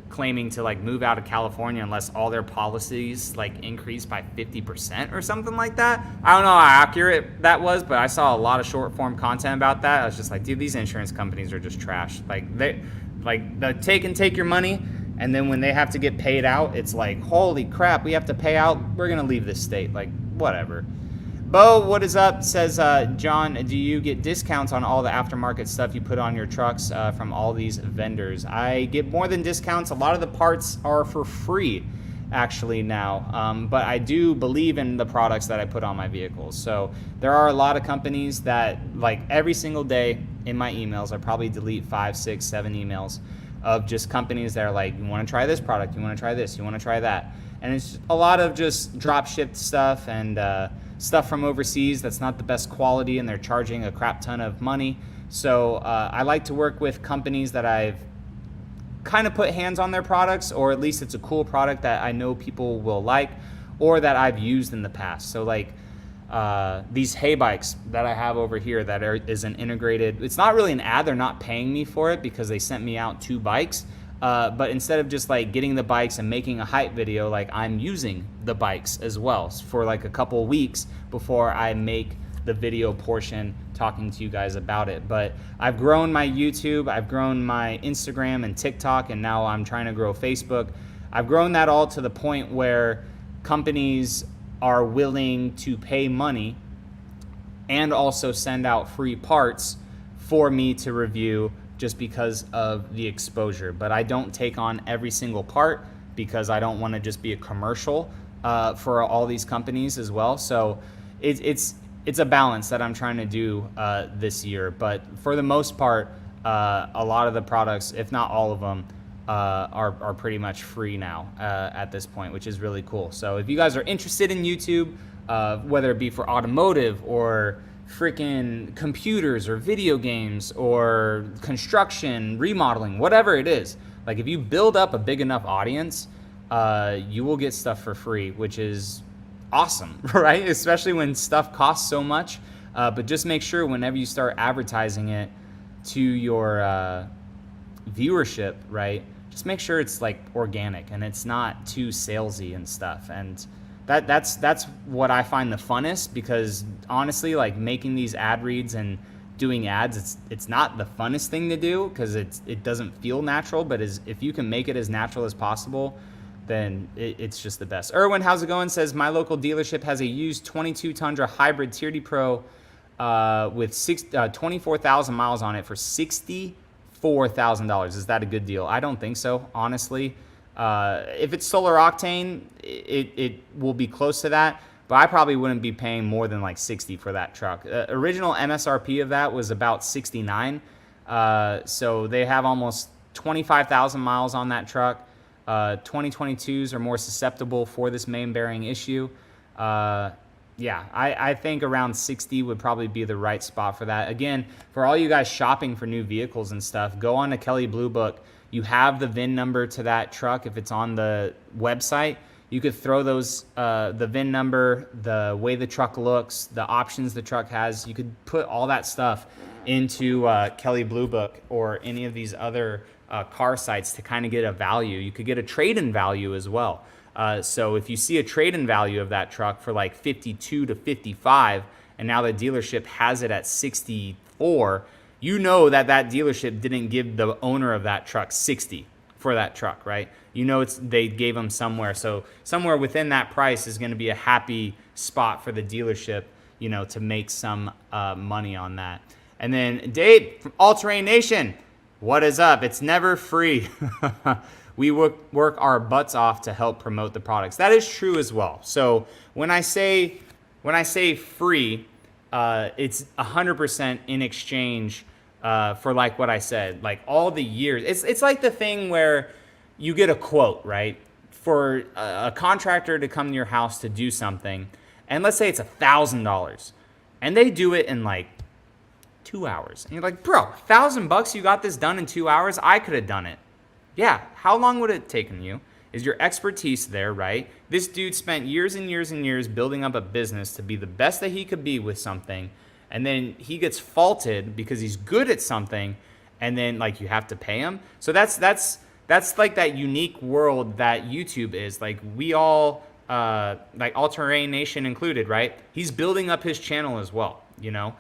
claiming to like move out of California unless all their policies like increase by 50% or something like that. I don't know how accurate that was, but I saw a lot of short form content about that. I was just like, dude, these insurance companies are just trash. Like they take your money, and then when they have to get paid out, it's like, holy crap, we have to pay out. We're gonna leave this state. Like, whatever. Bo, what is up? Says, John, do you get discounts on all the aftermarket stuff you put on your trucks from all these vendors? I get more than discounts. A lot of the parts are for free, actually, now. But I do believe in the products that I put on my vehicles. So there are a lot of companies that, like, every single day in my emails, I probably delete 5, 6, 7 emails of just companies that are like, you want to try this product, you want to try this, you want to try that. And it's a lot of just drop shipped stuff and stuff from overseas that's not the best quality, and they're charging a crap ton of money. So I like to work with companies that I've kind of put hands on their products, or at least it's a cool product that I know people will like, or that I've used in the past. So like these hay bikes that I have over here that is an integrated, it's not really an ad, they're not paying me for it because they sent me out 2 bikes. But instead of just like getting the bikes and making a hype video, like I'm using the bikes as well for like a couple weeks before I make the video portion talking to you guys about it. But I've grown my YouTube, I've grown my Instagram and TikTok, and now I'm trying to grow Facebook. I've grown that all to the point where companies are willing to pay money and also send out free parts for me to review, just because of the exposure. But I don't take on every single part because I don't want to just be a commercial for all these companies as well. So it's a balance that I'm trying to do this year. But for the most part, a lot of the products, if not all of them, are pretty much free now at this point, which is really cool. So if you guys are interested in YouTube, whether it be for automotive or freaking computers or video games or construction, remodeling, whatever it is, like if you build up a big enough audience, you will get stuff for free, which is awesome, right? Especially when stuff costs so much. But just make sure whenever you start advertising it to your viewership, right, just make sure it's like organic and it's not too salesy and stuff. And that's what I find the funnest, because honestly, like making these ad reads and doing ads, it's not the funnest thing to do because it doesn't feel natural. But if you can make it as natural as possible, then it's just the best. Erwin, how's it going? Says my local dealership has a used 22 Tundra hybrid Tier D Pro with 24,000 miles on it for $64,000. Is that a good deal? I don't think so, honestly. If it's solar octane, it will be close to that, but I probably wouldn't be paying more than like 60 for that truck. Original MSRP of that was about 69. So they have almost 25,000 miles on that truck. 2022s are more susceptible for this main bearing issue. Yeah, I think around 60 would probably be the right spot for that. Again, for all you guys shopping for new vehicles and stuff, go on to Kelley Blue Book. You have the VIN number to that truck. If it's on the website, you could throw those, the VIN number, the way the truck looks, the options the truck has. You could put all that stuff into Kelley Blue Book or any of these other car sites to kind of get a value. You could get a trade-in value as well. So if you see a trade-in value of that truck for like 52 to 55, and now the dealership has it at 64, you know that dealership didn't give the owner of that truck 60 for that truck, right? You know they gave them somewhere. So somewhere within that price is going to be a happy spot for the dealership, you know, to make some money on that. And then Dave from All Terrain Nation, what is up? It's never free. We work our butts off to help promote the products. That is true as well. So when I say free, it's 100% in exchange for like what I said, like all the years. It's like the thing where you get a quote, right? For a contractor to come to your house to do something, and let's say it's $1,000, and they do it in like 2 hours. And you're like, bro, $1,000, you got this done in 2 hours? I could have done it. Yeah, how long would it have taken you? Is your expertise there, right? This dude spent years and years and years building up a business to be the best that he could be with something, and then he gets faulted because he's good at something, and then like you have to pay him. So that's like that unique world that YouTube is. Like we all, like All Terrain Nation included, right? He's building up his channel as well, you know,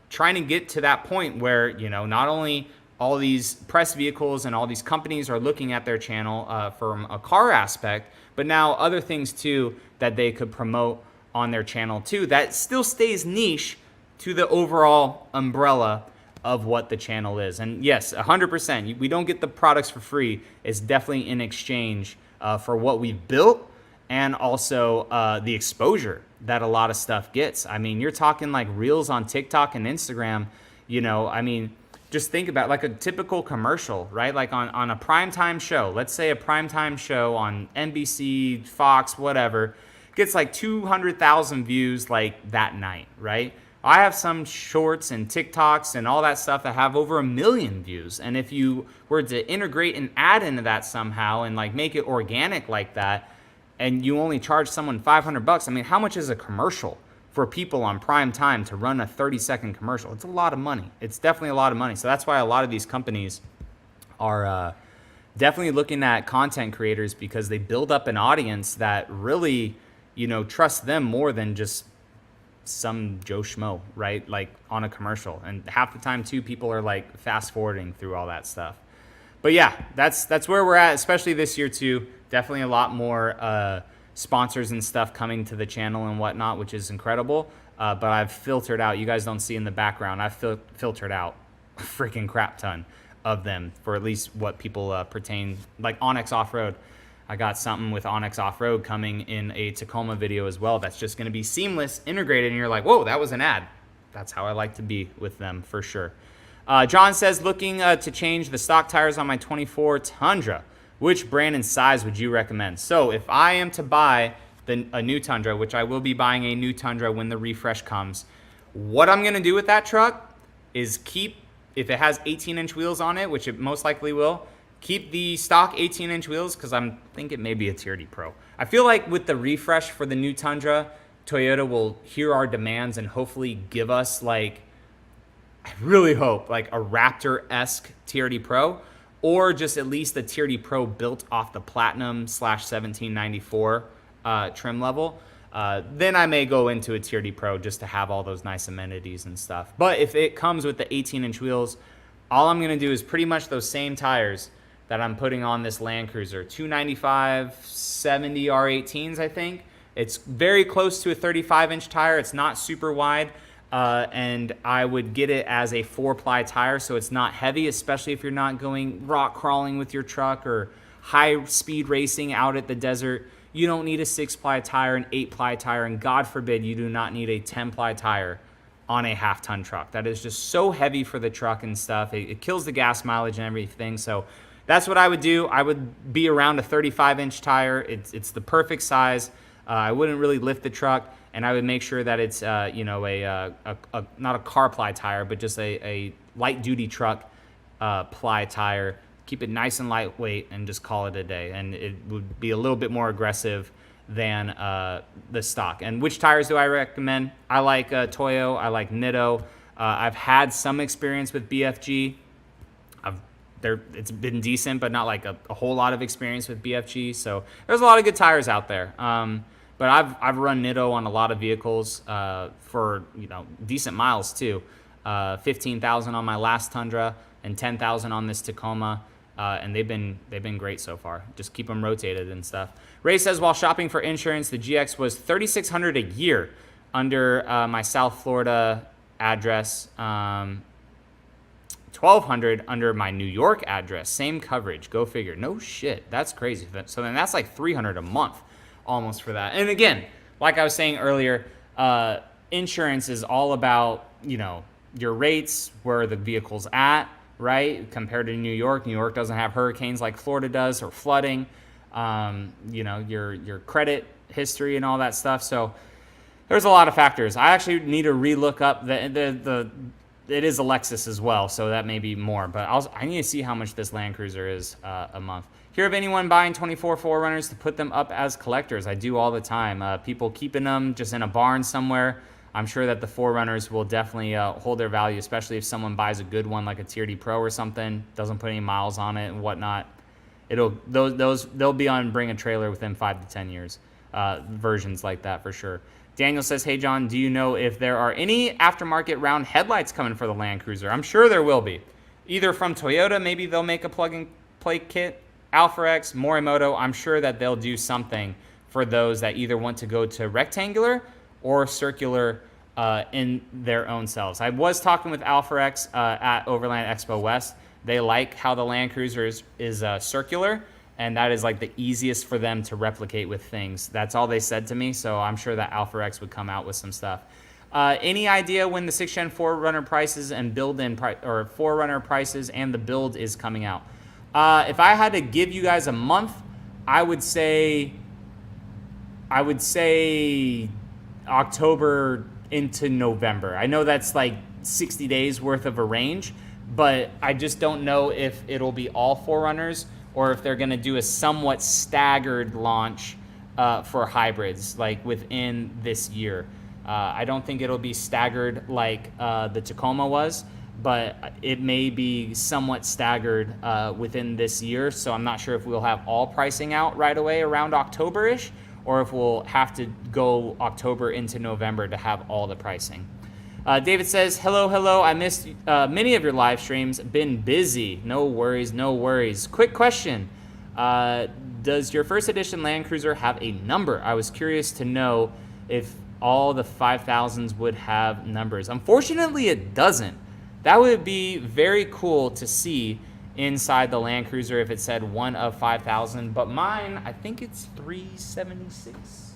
trying to get to that point where, you know, not only all these press vehicles and all these companies are looking at their channel from a car aspect, but now other things too that they could promote on their channel too, that still stays niche to the overall umbrella of what the channel is. And yes, 100%, we don't get the products for free. It's definitely in exchange for what we've built, and also the exposure that a lot of stuff gets. I mean, you're talking like reels on TikTok and Instagram, you know, I mean, just think about like a typical commercial, right? Like on a primetime show, let's say a primetime show on NBC, Fox, whatever, gets like 200,000 views like that night, right? I have some shorts and TikToks and all that stuff that have over 1 million views. And if you were to integrate an ad into that somehow and like make it organic like that, and you only charge someone $500, I mean, how much is a commercial for people on prime time to run a 30-second commercial? It's a lot of money. It's definitely a lot of money. So that's why a lot of these companies are definitely looking at content creators, because they build up an audience that really, you know, trusts them more than just some Joe Schmo, right? Like on a commercial. And half the time too, people are like fast forwarding through all that stuff. But yeah, that's where we're at, especially this year too. Definitely a lot more sponsors and stuff coming to the channel and whatnot, which is incredible. But I've filtered out, you guys don't see in the background, I've filtered out a freaking crap ton of them for at least what people pertain, like Onyx Off-Road. I got something with Onyx Off-Road coming in a Tacoma video as well. That's just going to be seamless, integrated, and you're like, whoa, that was an ad. That's how I like to be with them for sure. John says, looking to change the stock tires on my 24 Tundra. Which brand and size would you recommend? So if I am to buy a new Tundra, which I will be buying a new Tundra when the refresh comes, what I'm going to do with that truck is keep, if it has 18-inch wheels on it, which it most likely will, keep the stock 18-inch wheels, because I'm thinking maybe a Tier D Pro. I feel like with the refresh for the new Tundra, Toyota will hear our demands and hopefully give us, like, I really hope, like a Raptor-esque Tier D Pro, or just at least the Tier D Pro built off the Platinum / 1794 trim level, then I may go into a Tier D Pro just to have all those nice amenities and stuff. But if it comes with the 18-inch wheels, all I'm going to do is pretty much those same tires that I'm putting on this Land Cruiser. 295 70 R18s, I think. It's very close to a 35-inch tire. It's not super wide. And I would get it as a 4-ply tire, so it's not heavy, especially if you're not going rock crawling with your truck or high-speed racing out at the desert. You don't need a 6-ply tire, an 8-ply tire, and God forbid you do not need a 10-ply tire on a half-ton truck. That is just so heavy for the truck and stuff. It kills the gas mileage and everything. So that's what I would do. I would be around a 35-inch tire. It's the perfect size. I wouldn't really lift the truck, and I would make sure that it's not a car ply tire, but just a light-duty truck ply tire. Keep it nice and lightweight and just call it a day. And it would be a little bit more aggressive than the stock. And which tires do I recommend? I like Toyo. I like Nitto. I've had some experience with BFG. It's been decent, but not like a whole lot of experience with BFG. So there's a lot of good tires out there. But I've run Nitto on a lot of vehicles for decent miles too. 15,000 on my last Tundra and 10,000 on this Tacoma. And they've been great so far. Just keep them rotated and stuff. Ray says, while shopping for insurance, the GX was $3,600 a year under my South Florida address, $1,200 under my New York address. Same coverage. Go figure. No shit. That's crazy. So then that's like $300 a month almost for that. And again, like I was saying earlier, insurance is all about your rates, where the vehicle's at, right? Compared to New York. New York doesn't have hurricanes like Florida does, or flooding, your credit history and all that stuff. So there's a lot of factors. I actually need to relook up it is a Lexus as well, so that may be more, but I need to see how much this Land Cruiser is a month. Hear of anyone buying 24 4Runners to put them up as collectors? I do all the time. People keeping them just in a barn somewhere. I'm sure that the 4Runners will definitely hold their value, especially if someone buys a good one like a Tier D Pro or something, doesn't put any miles on it and whatnot. They'll be on Bring a Trailer within 5 to 10 years. Versions like that for sure. Daniel says, hey John, do you know if there are any aftermarket round headlights coming for the Land Cruiser? I'm sure there will be. Either from Toyota, maybe they'll make a plug-and-play kit. Alpha X, Morimoto, I'm sure that they'll do something for those that either want to go to rectangular or circular in their own selves. I was talking with Alpha X at Overland Expo West. They like how the Land Cruiser is circular, and that is like the easiest for them to replicate with things. That's all they said to me, so I'm sure that Alpha X would come out with some stuff. Any idea when the 6th Gen 4Runner prices and build-in or 4Runner prices and the build is coming out? If I had to give you guys a month, I would say October into November. I know that's like 60 days worth of a range, but I just don't know if it'll be all 4Runners or if they're going to do a somewhat staggered launch for hybrids, like within this year. I don't think it'll be staggered like the Tacoma was, but it may be somewhat staggered within this year. So I'm not sure if we'll have all pricing out right away around October-ish, or if we'll have to go October into November to have all the pricing. David says, hello. I missed many of your live streams. Been busy. No worries. Quick question. Does your first edition Land Cruiser have a number? I was curious to know if all the 5000s would have numbers. Unfortunately, it doesn't. That would be very cool to see inside the Land Cruiser if it said 1 of 5,000. But mine, I think it's 376.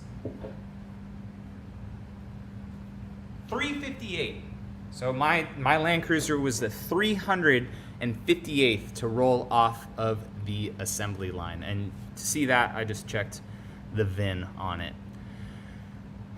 358. So my Land Cruiser was the 358th to roll off of the assembly line. And to see that, I just checked the VIN on it.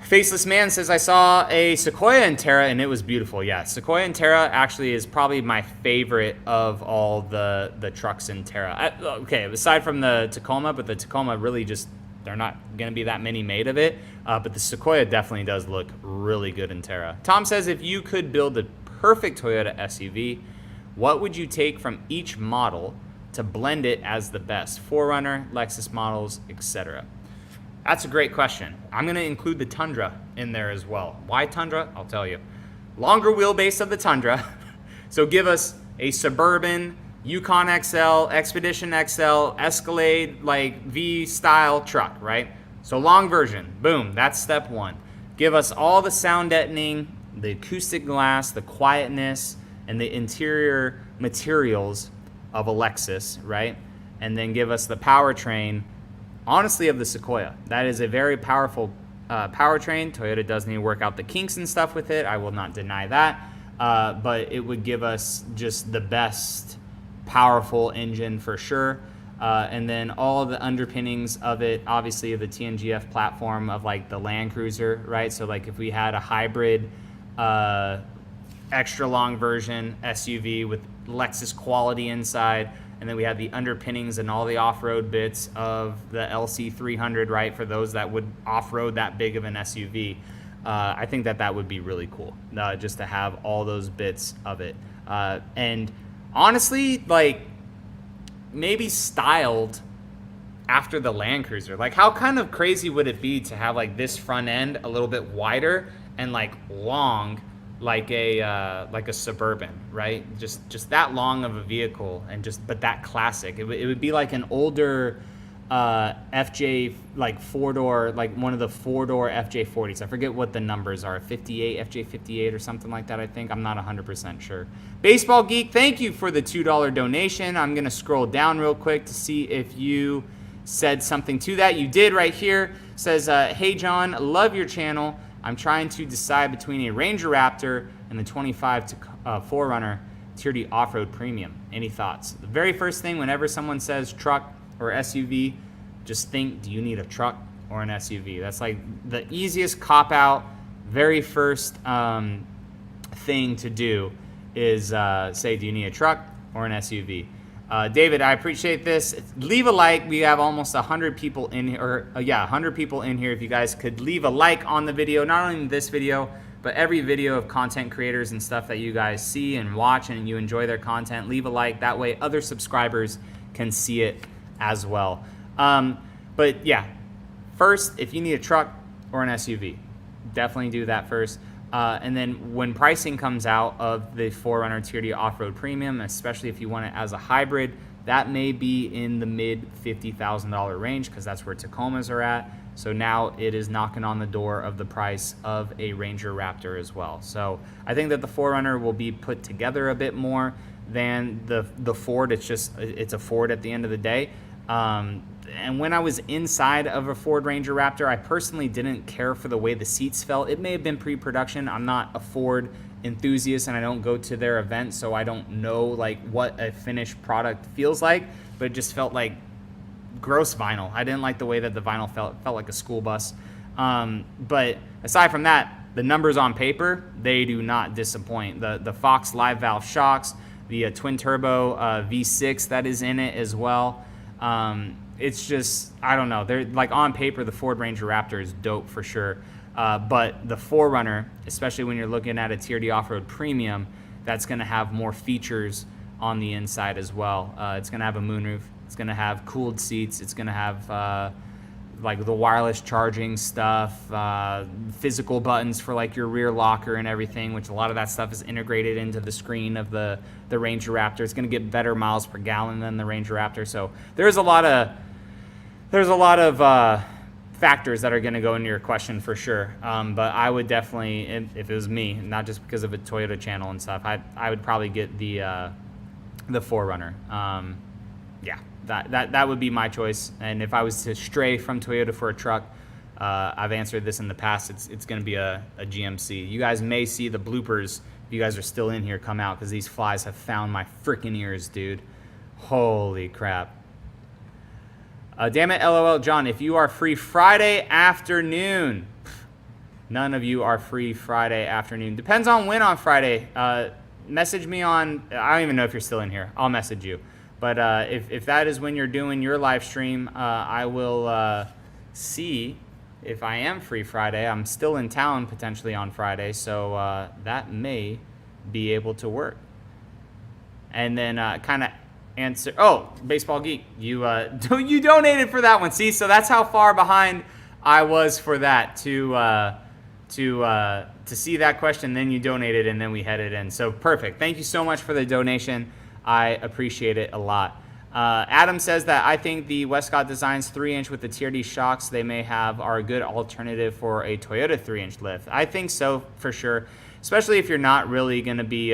Faceless Man says, I saw a Sequoia in Terra and it was beautiful. Yeah, Sequoia in Terra actually is probably my favorite of all the trucks in Terra. Okay, aside from the Tacoma, but the Tacoma really just, they're not going to be that many made of it. But the Sequoia definitely does look really good in Terra. Tom says, if you could build the perfect Toyota SUV, what would you take from each model to blend it as the best 4Runner, Lexus models, etc.? That's a great question. I'm going to include the Tundra in there as well. Why Tundra? I'll tell you. Longer wheelbase of the Tundra. So give us a Suburban, Yukon XL, Expedition XL, Escalade, like V style truck, right? So long version, boom, that's step one. Give us all the sound deadening, the acoustic glass, the quietness, and the interior materials of a Lexus, right? And then give us the powertrain, honestly, of the Sequoia. That is a very powerful powertrain. Toyota does need to work out the kinks and stuff with it. I will not deny that. But it would give us just the best powerful engine for sure. And then all the underpinnings of it, obviously the TNGF platform of like the Land Cruiser, right? So like if we had a hybrid extra long version SUV with Lexus quality inside, and then we had the underpinnings and all the off-road bits of the LC300, right? For those that would off-road that big of an SUV. I think that would be really cool, just to have all those bits of it. And honestly, like maybe styled after the Land Cruiser. Like how kind of crazy would it be to have like this front end a little bit wider and like long, like a Suburban, right? Just that long of a vehicle, and but that classic. It would be like an older FJ, like four-door, like one of the four-door FJ40s. I forget what the numbers are, 58, FJ58 or something like that, I think. I'm not 100% sure. Baseball Geek, thank you for the $2 donation. I'm going to scroll down real quick to see if you said something to that. You did right here. Says, hey, John, love your channel. I'm trying to decide between a Ranger Raptor and the 25 4Runner Tier D Off-Road Premium. Any thoughts? The very first thing whenever someone says truck or SUV, just think, do you need a truck or an SUV? That's like the easiest cop-out, very first thing to do is say, do you need a truck or an SUV? David, I appreciate this. Leave a like. We have almost 100 people in here, 100 people in here. If you guys could leave a like on the video, not only this video, but every video of content creators and stuff that you guys see and watch and you enjoy their content, leave a like. That way other subscribers can see it as well. But yeah, first, if you need a truck or an SUV, definitely do that first. And then when pricing comes out of the 4Runner Tier D Off-Road Premium, especially if you want it as a hybrid, that may be in the mid $50,000 range because that's where Tacomas are at. So now it is knocking on the door of the price of a Ranger Raptor as well. So I think that the 4Runner will be put together a bit more than the Ford. It's a Ford at the end of the day. And when I was inside of a Ford Ranger Raptor, I personally didn't care for the way the seats felt. It may have been pre-production. I'm not a Ford enthusiast and I don't go to their events, so I don't know like what a finished product feels like, but it just felt like gross vinyl. I didn't like the way that the vinyl felt like a school bus. But aside from that, the numbers on paper, they do not disappoint. The Fox live valve shocks, the twin turbo V6 that is in it as well. It's just, I don't know. They're like on paper, the Ford Ranger Raptor is dope for sure. But the 4Runner, especially when you're looking at a Tier D Off-Road Premium, that's going to have more features on the inside as well. It's going to have a moonroof. It's going to have cooled seats. It's going to have like the wireless charging stuff, physical buttons for like your rear locker and everything, which a lot of that stuff is integrated into the screen of the Ranger Raptor. It's going to get better miles per gallon than the Ranger Raptor. So there's a lot of factors that are going to go into your question for sure. But I would definitely, if it was me, not just because of a Toyota channel and stuff, I would probably get the 4Runner. Yeah, that would be my choice. And if I was to stray from Toyota for a truck, I've answered this in the past. It's going to be a GMC. You guys may see the bloopers if you guys are still in here come out because these flies have found my freaking ears, dude. Holy crap. Damn it, LOL, John, if you are free Friday afternoon. None of you are free Friday afternoon. Depends on when on Friday. Message me on, I don't even know if you're still in here. I'll message you. But if that is when you're doing your live stream, I will see if I am free Friday. I'm still in town potentially on Friday, so that may be able to work. And then kind of answer. Oh, Baseball Geek, you you donated for that one. See, so that's how far behind I was for that to see that question. Then you donated, and then we headed in. So perfect. Thank you so much for the donation. I appreciate it a lot. Adam says that I think the Westcott Designs 3-inch with the TRD shocks they may have are a good alternative for a Toyota 3-inch lift. I think so, for sure, especially if you're not really going to be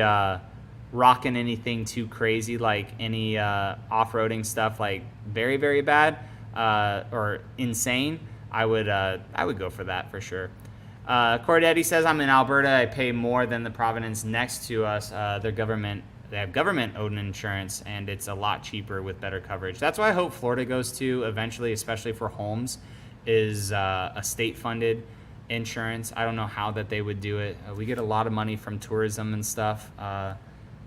rocking anything too crazy, like any off-roading stuff, like very, very bad or insane. I would go for that for sure. Cordetti says, I'm in Alberta. I pay more than the Providence next to us. They have government-owned insurance, and it's a lot cheaper with better coverage. That's why I hope Florida goes to eventually, especially for homes, is a state-funded insurance. I don't know how that they would do it. We get a lot of money from tourism and stuff.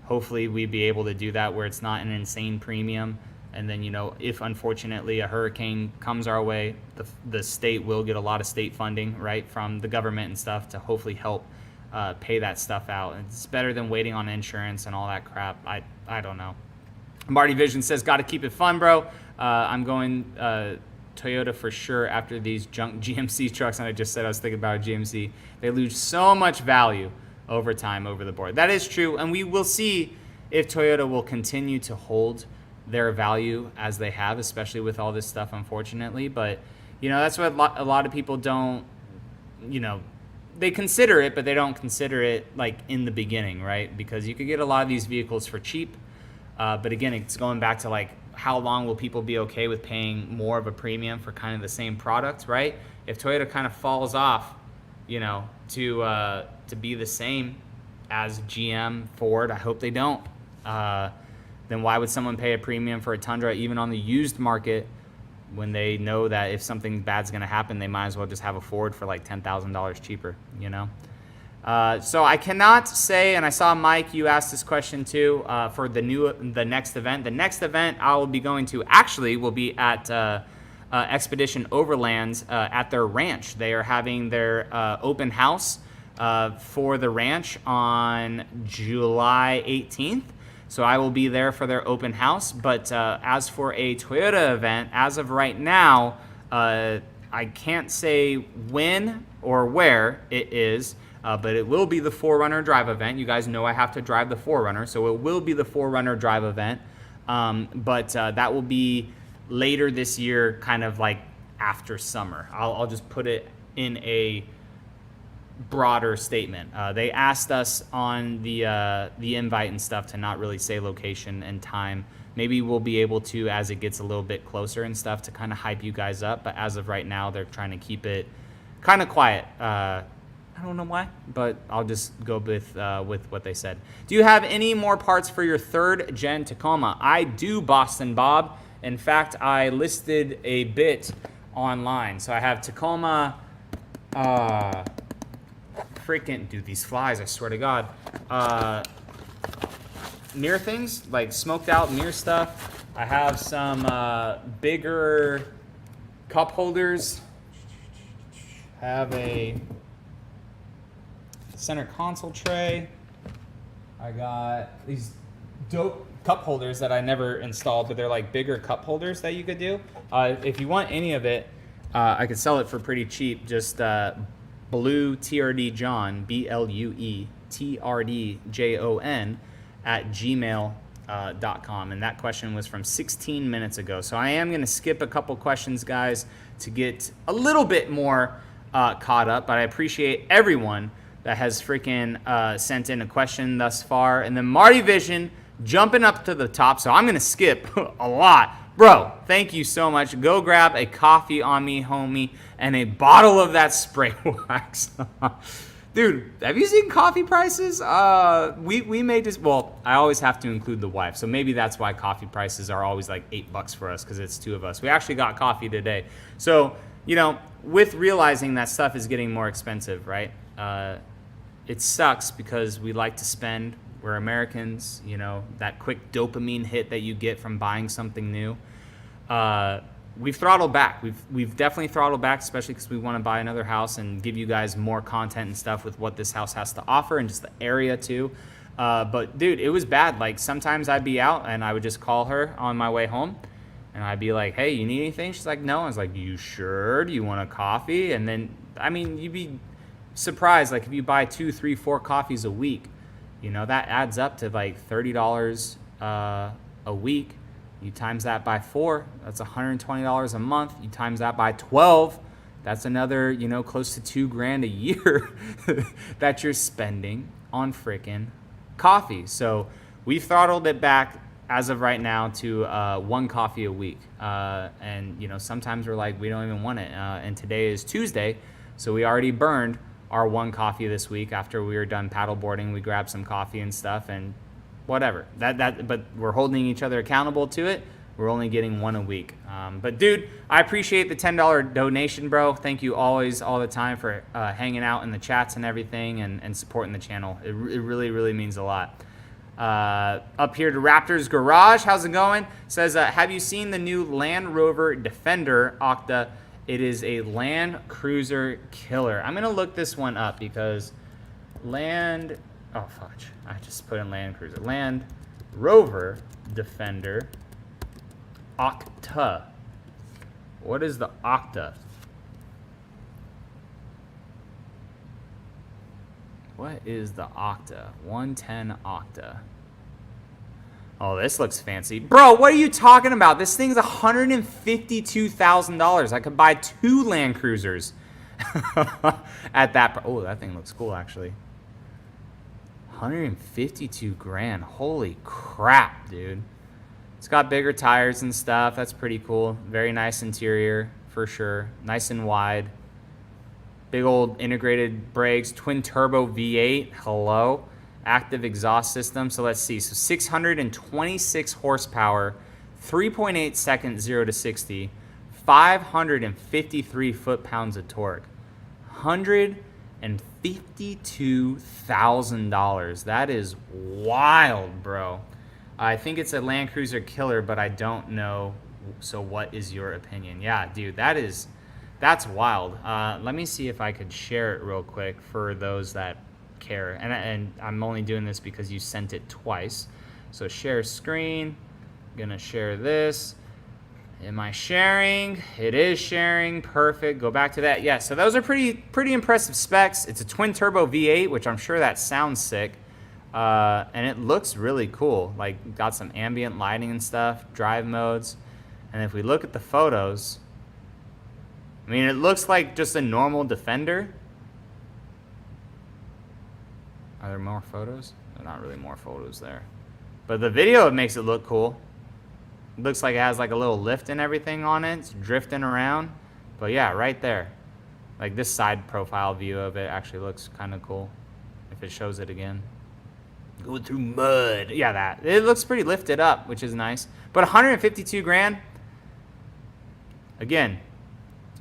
Hopefully, we'd be able to do that where it's not an insane premium. And then, if unfortunately a hurricane comes our way, the state will get a lot of state funding, right, from the government and stuff to hopefully help pay that stuff out. It's better than waiting on insurance and all that crap. I don't know. Marty Vision says, got to keep it fun, bro. I'm going Toyota for sure after these junk GMC trucks. And I just said I was thinking about a GMC. They lose so much value over time over the board. That is true. And we will see if Toyota will continue to hold their value as they have, especially with all this stuff, unfortunately. But, that's what a lot of people don't, they consider it, but they don't consider it like in the beginning, right? Because you could get a lot of these vehicles for cheap. But again, it's going back to like, how long will people be okay with paying more of a premium for kind of the same product, right? If Toyota kind of falls off, to be the same as GM, Ford, I hope they don't. Then why would someone pay a premium for a Tundra even on the used market when they know that if something bad's going to happen, they might as well just have a Ford for like $10,000 cheaper, So I cannot say, and I saw Mike, you asked this question too, for the next event. The next event I will be going to actually will be at Expedition Overlands at their ranch. They are having their open house for the ranch on July 18th. So I will be there for their open house. But as for a Toyota event, as of right now, I can't say when or where it is, but it will be the 4Runner Drive event. You guys know I have to drive the 4Runner, so it will be the 4Runner Drive event. But that will be later this year, kind of like after summer. I'll just put it in a broader statement. They asked us on the invite and stuff to not really say location and time. Maybe we'll be able to as it gets a little bit closer and stuff to kind of hype you guys up. But as of right now, they're trying to keep it kind of quiet. I don't know why, but I'll just go with what they said. Do you have any more parts for your 3rd gen Tacoma? I do, Boston Bob. In fact, I listed a bit online. So I have Tacoma. Freaking, dude, these flies, I swear to God. Mirror things, like smoked out mirror stuff. I have some bigger cup holders. I have a center console tray. I got these dope cup holders that I never installed, but they're like bigger cup holders that you could do. If you want any of it, I could sell it for pretty cheap. Just Blue TRD John, BLUE TRD JON @gmail.com. And that question was from 16 minutes ago. So I am going to skip a couple questions, guys, to get a little bit more caught up. But I appreciate everyone that has freaking sent in a question thus far. And then Marty Vision jumping up to the top. So I'm going to skip a lot. Bro, thank you so much. Go grab a coffee on me, homie, and a bottle of that spray wax. Dude, have you seen coffee prices? We may just, well, I always have to include the wife, so maybe that's why coffee prices are always like $8 for us, because it's 2 of us. We actually got coffee today. So, with realizing that stuff is getting more expensive, right? It sucks because we like to spend. We're Americans, that quick dopamine hit that you get from buying something new. We've throttled back. We've definitely throttled back, especially because we want to buy another house and give you guys more content and stuff with what this house has to offer and just the area too. But dude, it was bad. Like sometimes I'd be out and I would just call her on my way home and I'd be like, hey, you need anything? She's like, no. I was like, you sure? Do you want a coffee? And then, I mean, you'd be surprised. Like if you buy 2, 3, 4 coffees a week, you know, that adds up to like $30 a week. You times that by 4, that's $120 a month. You times that by 12, that's another, you know, close to $2,000 a year that you're spending on freaking coffee. So we've throttled it back as of right now to 1 coffee a week. And, you know, sometimes we're like, we don't even want it. And today is Tuesday, so we already burned our 1 coffee this week. After we were done paddleboarding, we grabbed some coffee and stuff and whatever. But we're holding each other accountable to it. We're only getting 1 a week. But dude, I appreciate the $10 donation, bro. Thank you always, all the time for hanging out in the chats and everything and supporting the channel. It really, really means a lot. Up here to Raptor's Garage. How's it going? Says, have you seen the new Land Rover Defender OCTA? It is a Land Cruiser killer. I'm going to look this one up because oh, fudge. I just put in Land Cruiser. Land Rover Defender OCTA. What is the OCTA? What is the OCTA? 110 OCTA. Oh, this looks fancy. Bro, what are you talking about? This thing's $152,000. I could buy 2 Land Cruisers at that. Oh, that thing looks cool, actually. 152 grand. Holy crap, dude. It's got bigger tires and stuff. That's pretty cool. Very nice interior, for sure. Nice and wide. Big old integrated brakes. Twin turbo V8. Hello. Active exhaust system. So let's see. So 626 horsepower. 3.8 seconds 0 to 60. 553 foot-pounds of torque. $152,000. That is wild, bro. I think it's a Land Cruiser killer, but I don't know. So what is your opinion? Yeah, dude, that's wild. Let me see if I could share it real quick for those that care. And I'm only doing this because you sent it twice. So share screen. I'm gonna share this. Am I sharing? It is sharing. Perfect. Go back to that. Yeah, so those are pretty impressive specs. It's a twin turbo V8, which I'm sure that sounds sick. And it looks really cool. Like, got some ambient lighting and stuff, drive modes. And if we look at the photos, I mean, it looks like just a normal Defender. Are there more photos? There are not really more photos there. But the video, it makes it look cool. It looks like it has like a little lift and everything on it. It's drifting around. But yeah, right there. Like this side profile view of it actually looks kind of cool. If it shows it again. Going through mud. Yeah, that. It looks pretty lifted up, which is nice. But 152 grand. Again,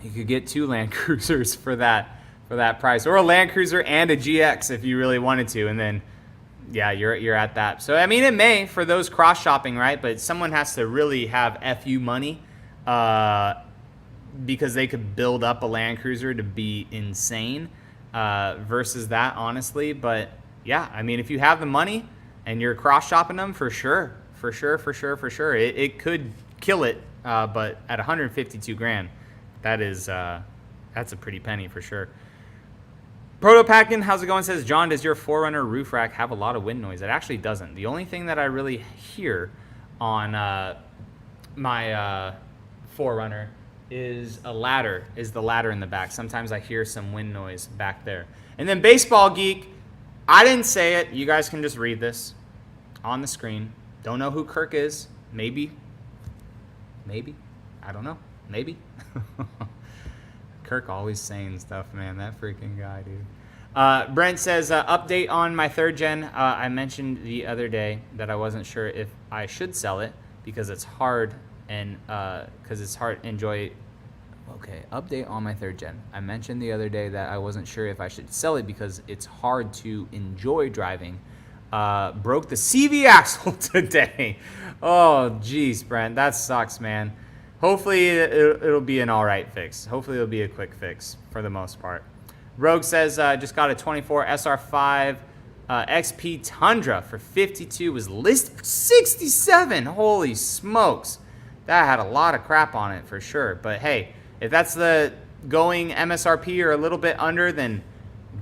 you could get 2 Land Cruisers for that price. Or a Land Cruiser and a GX if you really wanted to. And then, yeah, you're at that. So, I mean, it may for those cross-shopping, right? But someone has to really have FU money because they could build up a Land Cruiser to be insane versus that, honestly. But, yeah, I mean, if you have the money and you're cross-shopping them, for sure. It could kill it, but at 152 grand, that's a pretty penny for sure. Proto Packin', how's it going? Says, John, does your 4Runner roof rack have a lot of wind noise? It actually doesn't. The only thing that I really hear on my 4Runner is the ladder in the back. Sometimes I hear some wind noise back there. And then Baseball Geek, I didn't say it. You guys can just read this on the screen. Don't know who Kirk is. Maybe. I don't know. Maybe. Kirk always saying stuff, man. That freaking guy, dude. Brent says, update on my 3rd gen. I mentioned the other day that I wasn't sure if I should sell it because it's hard and enjoy. Okay, update on my 3rd gen. I mentioned the other day that I wasn't sure if I should sell it because it's hard to enjoy driving. Broke the CV axle today. Oh, geez, Brent. That sucks, man. Hopefully it'll be an all right fix. Hopefully it'll be a quick fix for the most part. Rogue says, just got a 24 SR5 XP Tundra for 52 was listed for 67. Holy smokes. That had a lot of crap on it for sure. But hey, if that's the going MSRP or a little bit under, then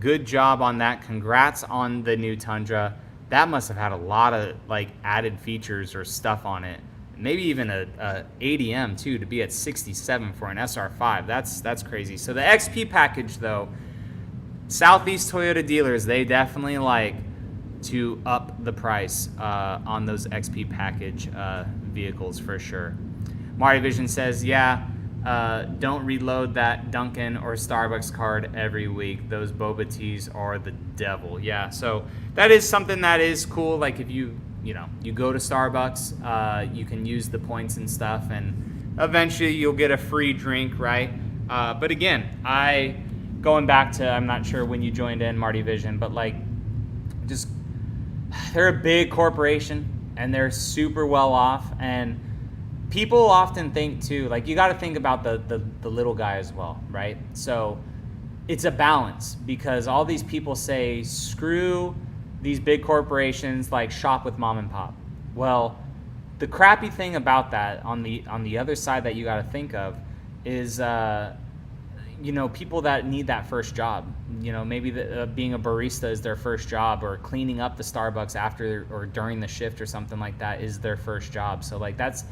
good job on that. Congrats on the new Tundra. That must have had a lot of like added features or stuff on it. Maybe even a ADM too, to be at 67 for an SR5. That's crazy. So the XP package though, Southeast Toyota dealers, they definitely like to up the price on those XP package vehicles for sure. Mario Vision says, yeah, don't reload that Dunkin' or Starbucks card every week. Those boba teas are the devil. Yeah, so that is something that is cool. Like if you go to Starbucks, you can use the points and stuff, and eventually you'll get a free drink, right? But again, going back to, I'm not sure when you joined in, Marty Vision, but like, just, they're a big corporation and they're super well off, and people often think too, like you got to think about the little guy as well, right? So it's a balance, because all these people say, screw these big corporations, like shop with mom and pop. Well, the crappy thing about that on the other side that you got to think of is, people that need that first job, maybe being a barista is their first job, or cleaning up the Starbucks after or during the shift or something like that is their first job. So like that's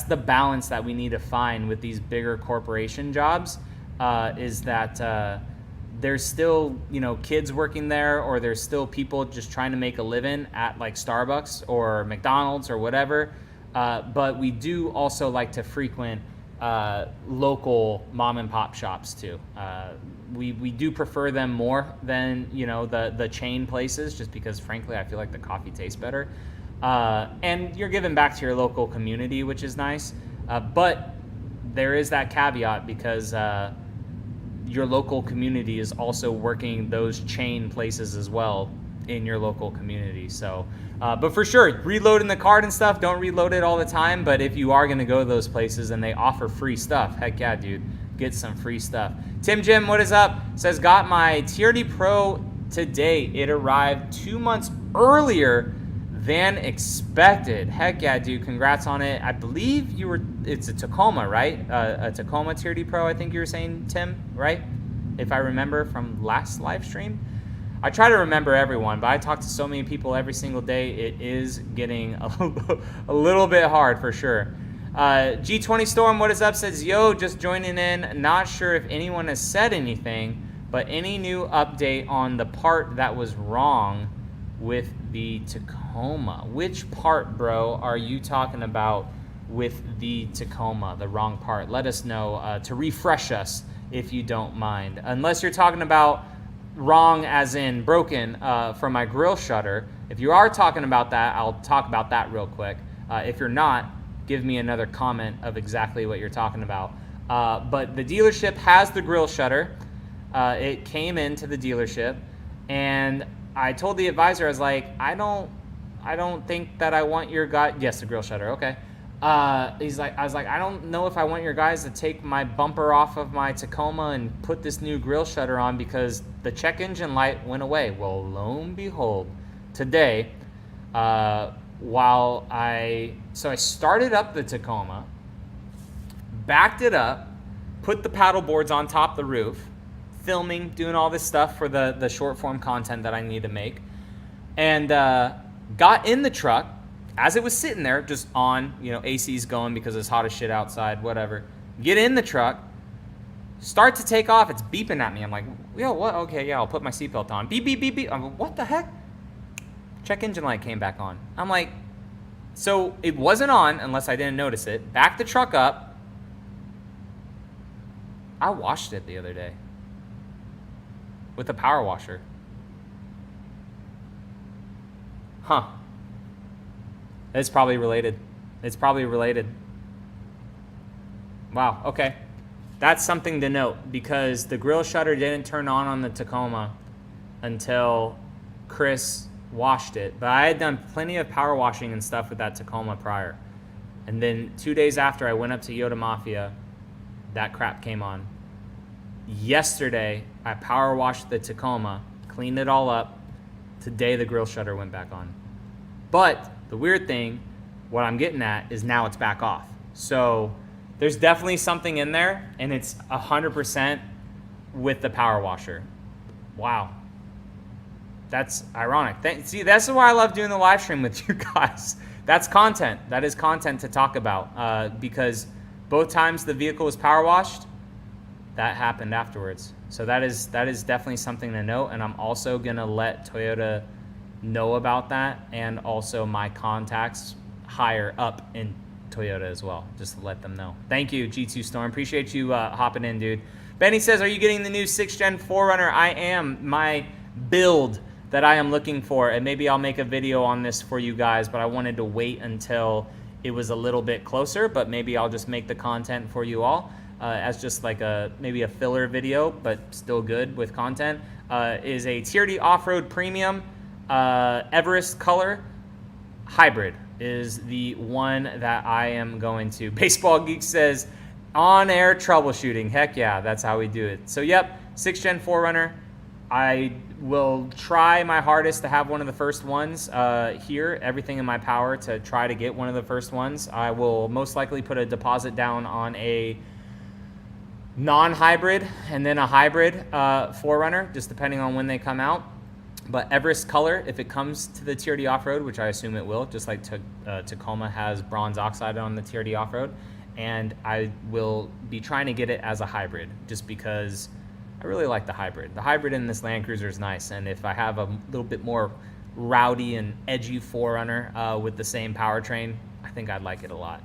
the balance that we need to find with these bigger corporation jobs, is that there's still, kids working there, or there's still people just trying to make a living at like Starbucks or McDonald's or whatever. But we do also like to frequent local mom and pop shops too. We do prefer them more than, the chain places, just because frankly, I feel like the coffee tastes better. And you're giving back to your local community, which is nice. But there is that caveat, because your local community is also working those chain places as well in your local community. So, but for sure, reloading the card and stuff, don't reload it all the time. But if you are going to go to those places and they offer free stuff, heck yeah, dude, get some free stuff. Tim Jim, what is up? Says, got my TRD Pro today. It arrived 2 months earlier than expected. Heck yeah, dude, congrats on it. I believe it's a Tacoma, right? A Tacoma TRD Pro, I think you were saying, Tim, right? If I remember from last live stream. I try to remember everyone, but I talk to so many people every single day, it is getting a little bit hard for sure. G20 Storm, what is up? Says, yo, just joining in. Not sure if anyone has said anything, but any new update on the part that was wrong with the Tacoma? Which part, bro, are you talking about with the Tacoma, the wrong part? Let us know to refresh us if you don't mind. Unless you're talking about wrong as in broken for my grill shutter. If you are talking about that, I'll talk about that real quick. If you're not, give me another comment of exactly what you're talking about. But the dealership has the grill shutter. It came into the dealership, and I told the advisor, I was like, I don't think that I want your guy. Yes, the grill shutter. Okay. I was like, I don't know if I want your guys to take my bumper off of my Tacoma and put this new grill shutter on, because the check engine light went away. Well, lo and behold, today, I started up the Tacoma, backed it up, put the paddle boards on top of the roof, filming, doing all this stuff for the short form content that I need to make, and got in the truck as it was sitting there, just on, AC's going because it's hot as shit outside, whatever. Get in the truck, start to take off, it's beeping at me. I'm like, yo, what? Okay, yeah, I'll put my seatbelt on. Beep, beep, beep, beep. I'm like, what the heck? Check engine light came back on. I'm like, so it wasn't on unless I didn't notice it. Back the truck up. I washed it the other day with a power washer. Huh. It's probably related. Wow, okay. That's something to note, because the grill shutter didn't turn on the Tacoma until Chris washed it. But I had done plenty of power washing and stuff with that Tacoma prior. And then 2 days after I went up to Yoda Mafia, that crap came on. Yesterday, I power washed the Tacoma, cleaned it all up, Today the grill shutter went back on. But the weird thing, what I'm getting at, is now it's back off. So there's definitely something in there, and it's 100% with the power washer. Wow. That's ironic. See, that's why I love doing the live stream with you guys. That's content. That is content to talk about because both times the vehicle was power washed, that happened afterwards. So that is definitely something to note, and I'm also going to let Toyota know about that, and also my contacts higher up in Toyota as well, just to let them know. Thank you, G2 Storm. Appreciate you hopping in, dude. Benny says, are you getting the new 6th Gen 4Runner? I am. My build that I am looking for, and maybe I'll make a video on this for you guys, but I wanted to wait until it was a little bit closer, but maybe I'll just make the content for you all as just like maybe a filler video, but still good with content. Is a TRD Off-Road Premium Everest color hybrid is the one that I am going to. Baseball Geek says, on-air troubleshooting. Heck yeah, that's how we do it. So yep, 6th Gen 4Runner. I will try my hardest to have one of the first ones here, everything in my power to try to get one of the first ones. I will most likely put a deposit down on a non-hybrid and then a hybrid 4Runner, just depending on when they come out. But Everest color, if it comes to the TRD Off-Road, which I assume it will, just like Tacoma has bronze oxide on the TRD Off-Road, and I will be trying to get it as a hybrid just because I really like the hybrid. The hybrid in this Land Cruiser is nice, and if I have a little bit more rowdy and edgy 4Runner with the same powertrain, I think I'd like it a lot.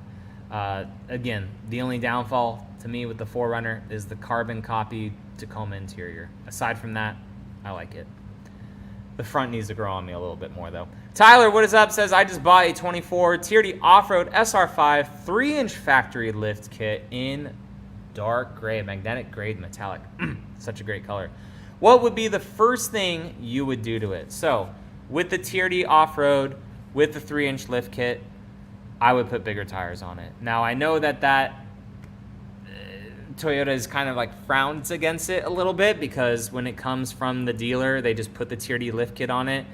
Again, the only downfall to me with the 4Runner is the carbon copy Tacoma interior. Aside from that, I like it. The front needs to grow on me a little bit more, though. Tyler, what is up? Says, I just bought a 24 TRD Off-Road SR5 3-inch factory lift kit in dark gray, magnetic grade metallic. Such a great color. What would be the first thing you would do to it? So, with the TRD Off-Road, with the 3-inch lift kit, I would put bigger tires on it. Now, I know that Toyota is kind of like frowns against it a little bit because when it comes from the dealer, they just put the TRD lift kit on it.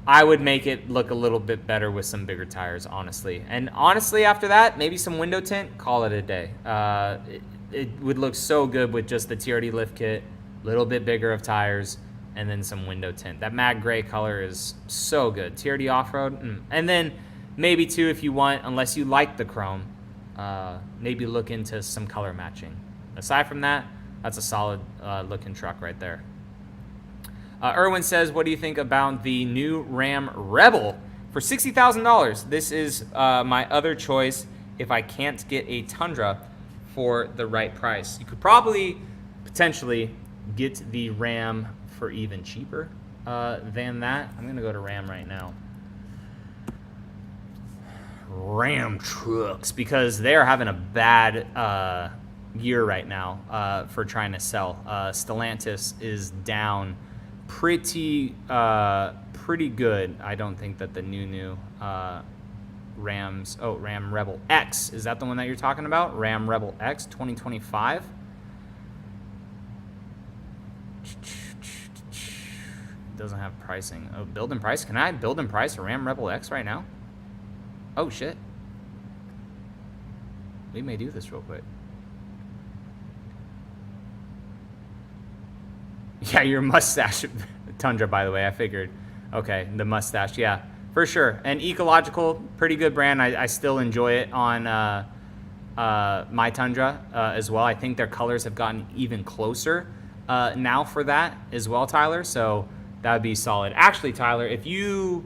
I would make it look a little bit better with some bigger tires, honestly. And honestly, after that, maybe some window tint, call it a day. It would look so good with just the TRD lift kit, a little bit bigger of tires, and then some window tint. That mag gray color is so good. TRD Off-Road. And then maybe too, if you want, unless you like the chrome, maybe look into some color matching. Aside from that, that's a solid looking truck right there. Erwin says, what do you think about the new Ram Rebel for $60,000? This is my other choice if I can't get a Tundra for the right price. You could probably potentially get the Ram for even cheaper than that. I'm going to go to Ram right now. Ram trucks, because they're having a bad year right now for trying to sell. Stellantis is down pretty good. I don't think that the new Rams, Ram Rebel X, is that the one that you're talking about? Ram Rebel X 2025. Doesn't have pricing. Oh, build and price. Can I build and price a Ram Rebel X right now? Oh shit. We may do this real quick. Yeah, your mustache. Tundra, by the way, I figured. Okay, the mustache, yeah, for sure. And ecological, pretty good brand. I still enjoy it on my Tundra as well. I think their colors have gotten even closer now for that as well, Tyler. So that would be solid. Actually, Tyler, if you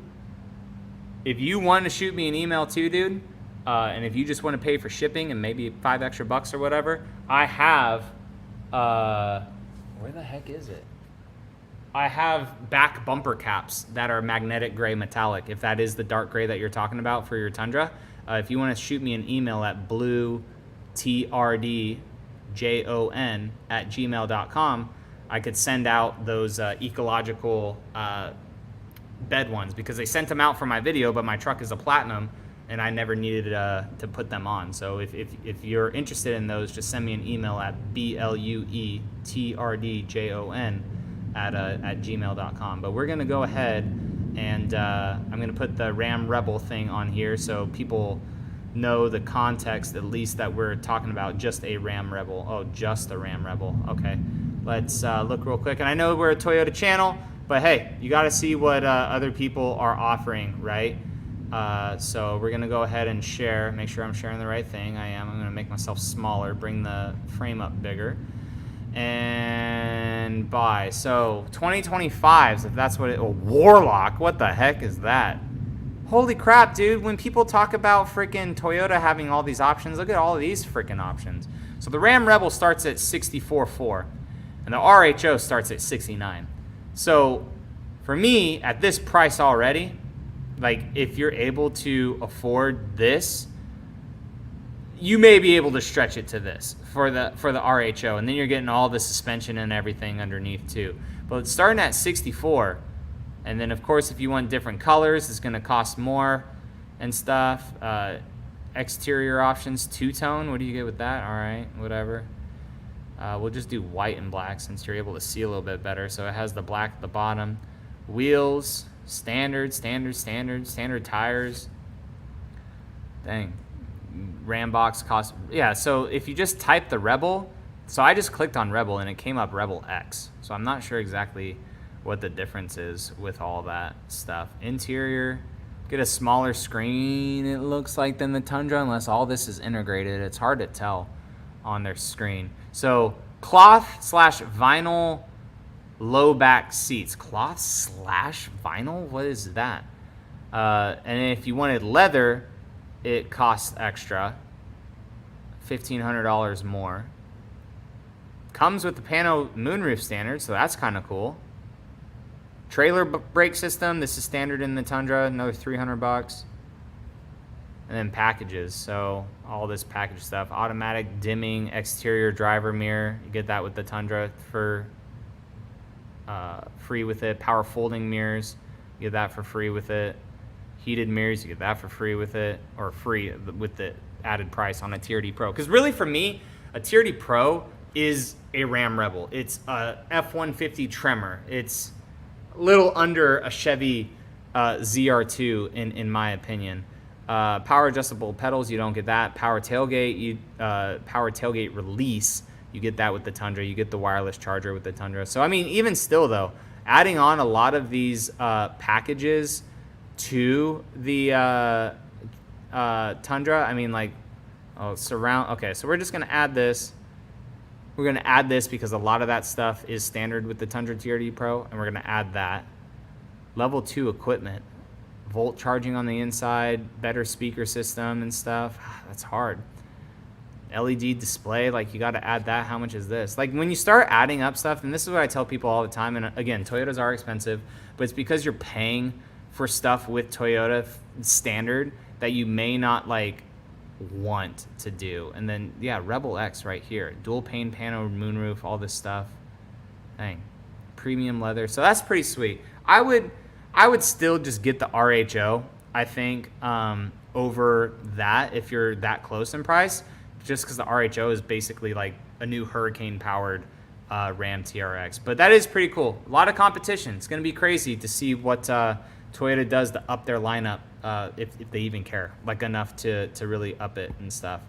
want to shoot me an email too, dude, and if you just want to pay for shipping and maybe $5 extra or whatever, I have, where the heck is it? I have back bumper caps that are magnetic gray metallic, if that is the dark gray that you're talking about for your Tundra. If you want to shoot me an email at bluetrdjon@gmail.com, I could send out those ecological bed ones, because they sent them out for my video, but my truck is a platinum and I never needed to put them on. So if you're interested in those, just send me an email at bluetrdjon at gmail.com. But we're gonna go ahead And I'm going to put the Ram Rebel thing on here so people know the context, at least, that we're talking about just a Ram Rebel. Oh, just a Ram Rebel. Okay, let's look real quick. And I know we're a Toyota channel, but hey, you got to see what other people are offering, right? So we're going to go ahead and share, make sure I'm sharing the right thing. I am. I'm going to make myself smaller, bring the frame up bigger, and buy. So 2025s, if that's what it, Warlock, what the heck is that? Holy crap, dude. When people talk about freaking Toyota having all these options, look at all of these freaking options. So the Ram Rebel starts at 64.4, and the RHO starts at 69. So for me, at this price already, like, if you're able to afford this, you may be able to stretch it to this for the RHO, and then you're getting all the suspension and everything underneath too. But it's starting at 64, and then of course if you want different colors, it's going to cost more and stuff. Exterior options, two-tone. What do you get with that? All right, whatever. We'll just do white and black since you're able to see a little bit better. So it has the black at the bottom. Wheels. Standard tires. Dang. Ram box cost. Yeah, so if you just type the Rebel, so I just clicked on Rebel and it came up Rebel X. So I'm not sure exactly what the difference is with all that stuff. Interior, get a smaller screen, it looks like, than the Tundra, unless all this is integrated. It's hard to tell on their screen. So cloth/vinyl low back seats. Cloth/vinyl? What is that? And if you wanted leather, it costs extra. $1,500 more. Comes with the Pano moonroof standard, so that's kind of cool. Trailer brake system. This is standard in the Tundra. Another $300. And then packages. So all this package stuff. Automatic dimming exterior driver mirror. You get that with the Tundra for free with it. Power folding mirrors, you get that for free with it. Heated mirrors, you get that for free with it, or free with the added price on a TRD Pro. Because really for me, a TRD Pro is a Ram Rebel. It's a F-150 Tremor. It's a little under a Chevy ZR2 in my opinion. Power adjustable pedals, you don't get that. Power tailgate, power tailgate release, you get that with the Tundra. You get the wireless charger with the Tundra. So, I mean, even still, though, adding on a lot of these packages to the Tundra, I mean, like, surround. Okay, so we're just going to add this. We're going to add this because a lot of that stuff is standard with the Tundra TRD Pro, and we're going to add that. Level 2 equipment. Volt charging on the inside, better speaker system and stuff. That's hard. LED display, like, you got to add that. How much is this? Like, when you start adding up stuff, and this is what I tell people all the time, and again, Toyotas are expensive, but it's because you're paying for stuff with Toyota standard that you may not, like, want to do. And then, yeah, Rebel X right here. Dual pane pano moonroof, all this stuff. Dang. Premium leather. So that's pretty sweet. I would still just get the RHO, I think, over that if you're that close in price, just because the RHO is basically like a new Hurricane-powered Ram TRX. But that is pretty cool. A lot of competition. It's going to be crazy to see what Toyota does to up their lineup, if they even care, like enough to really up it and stuff.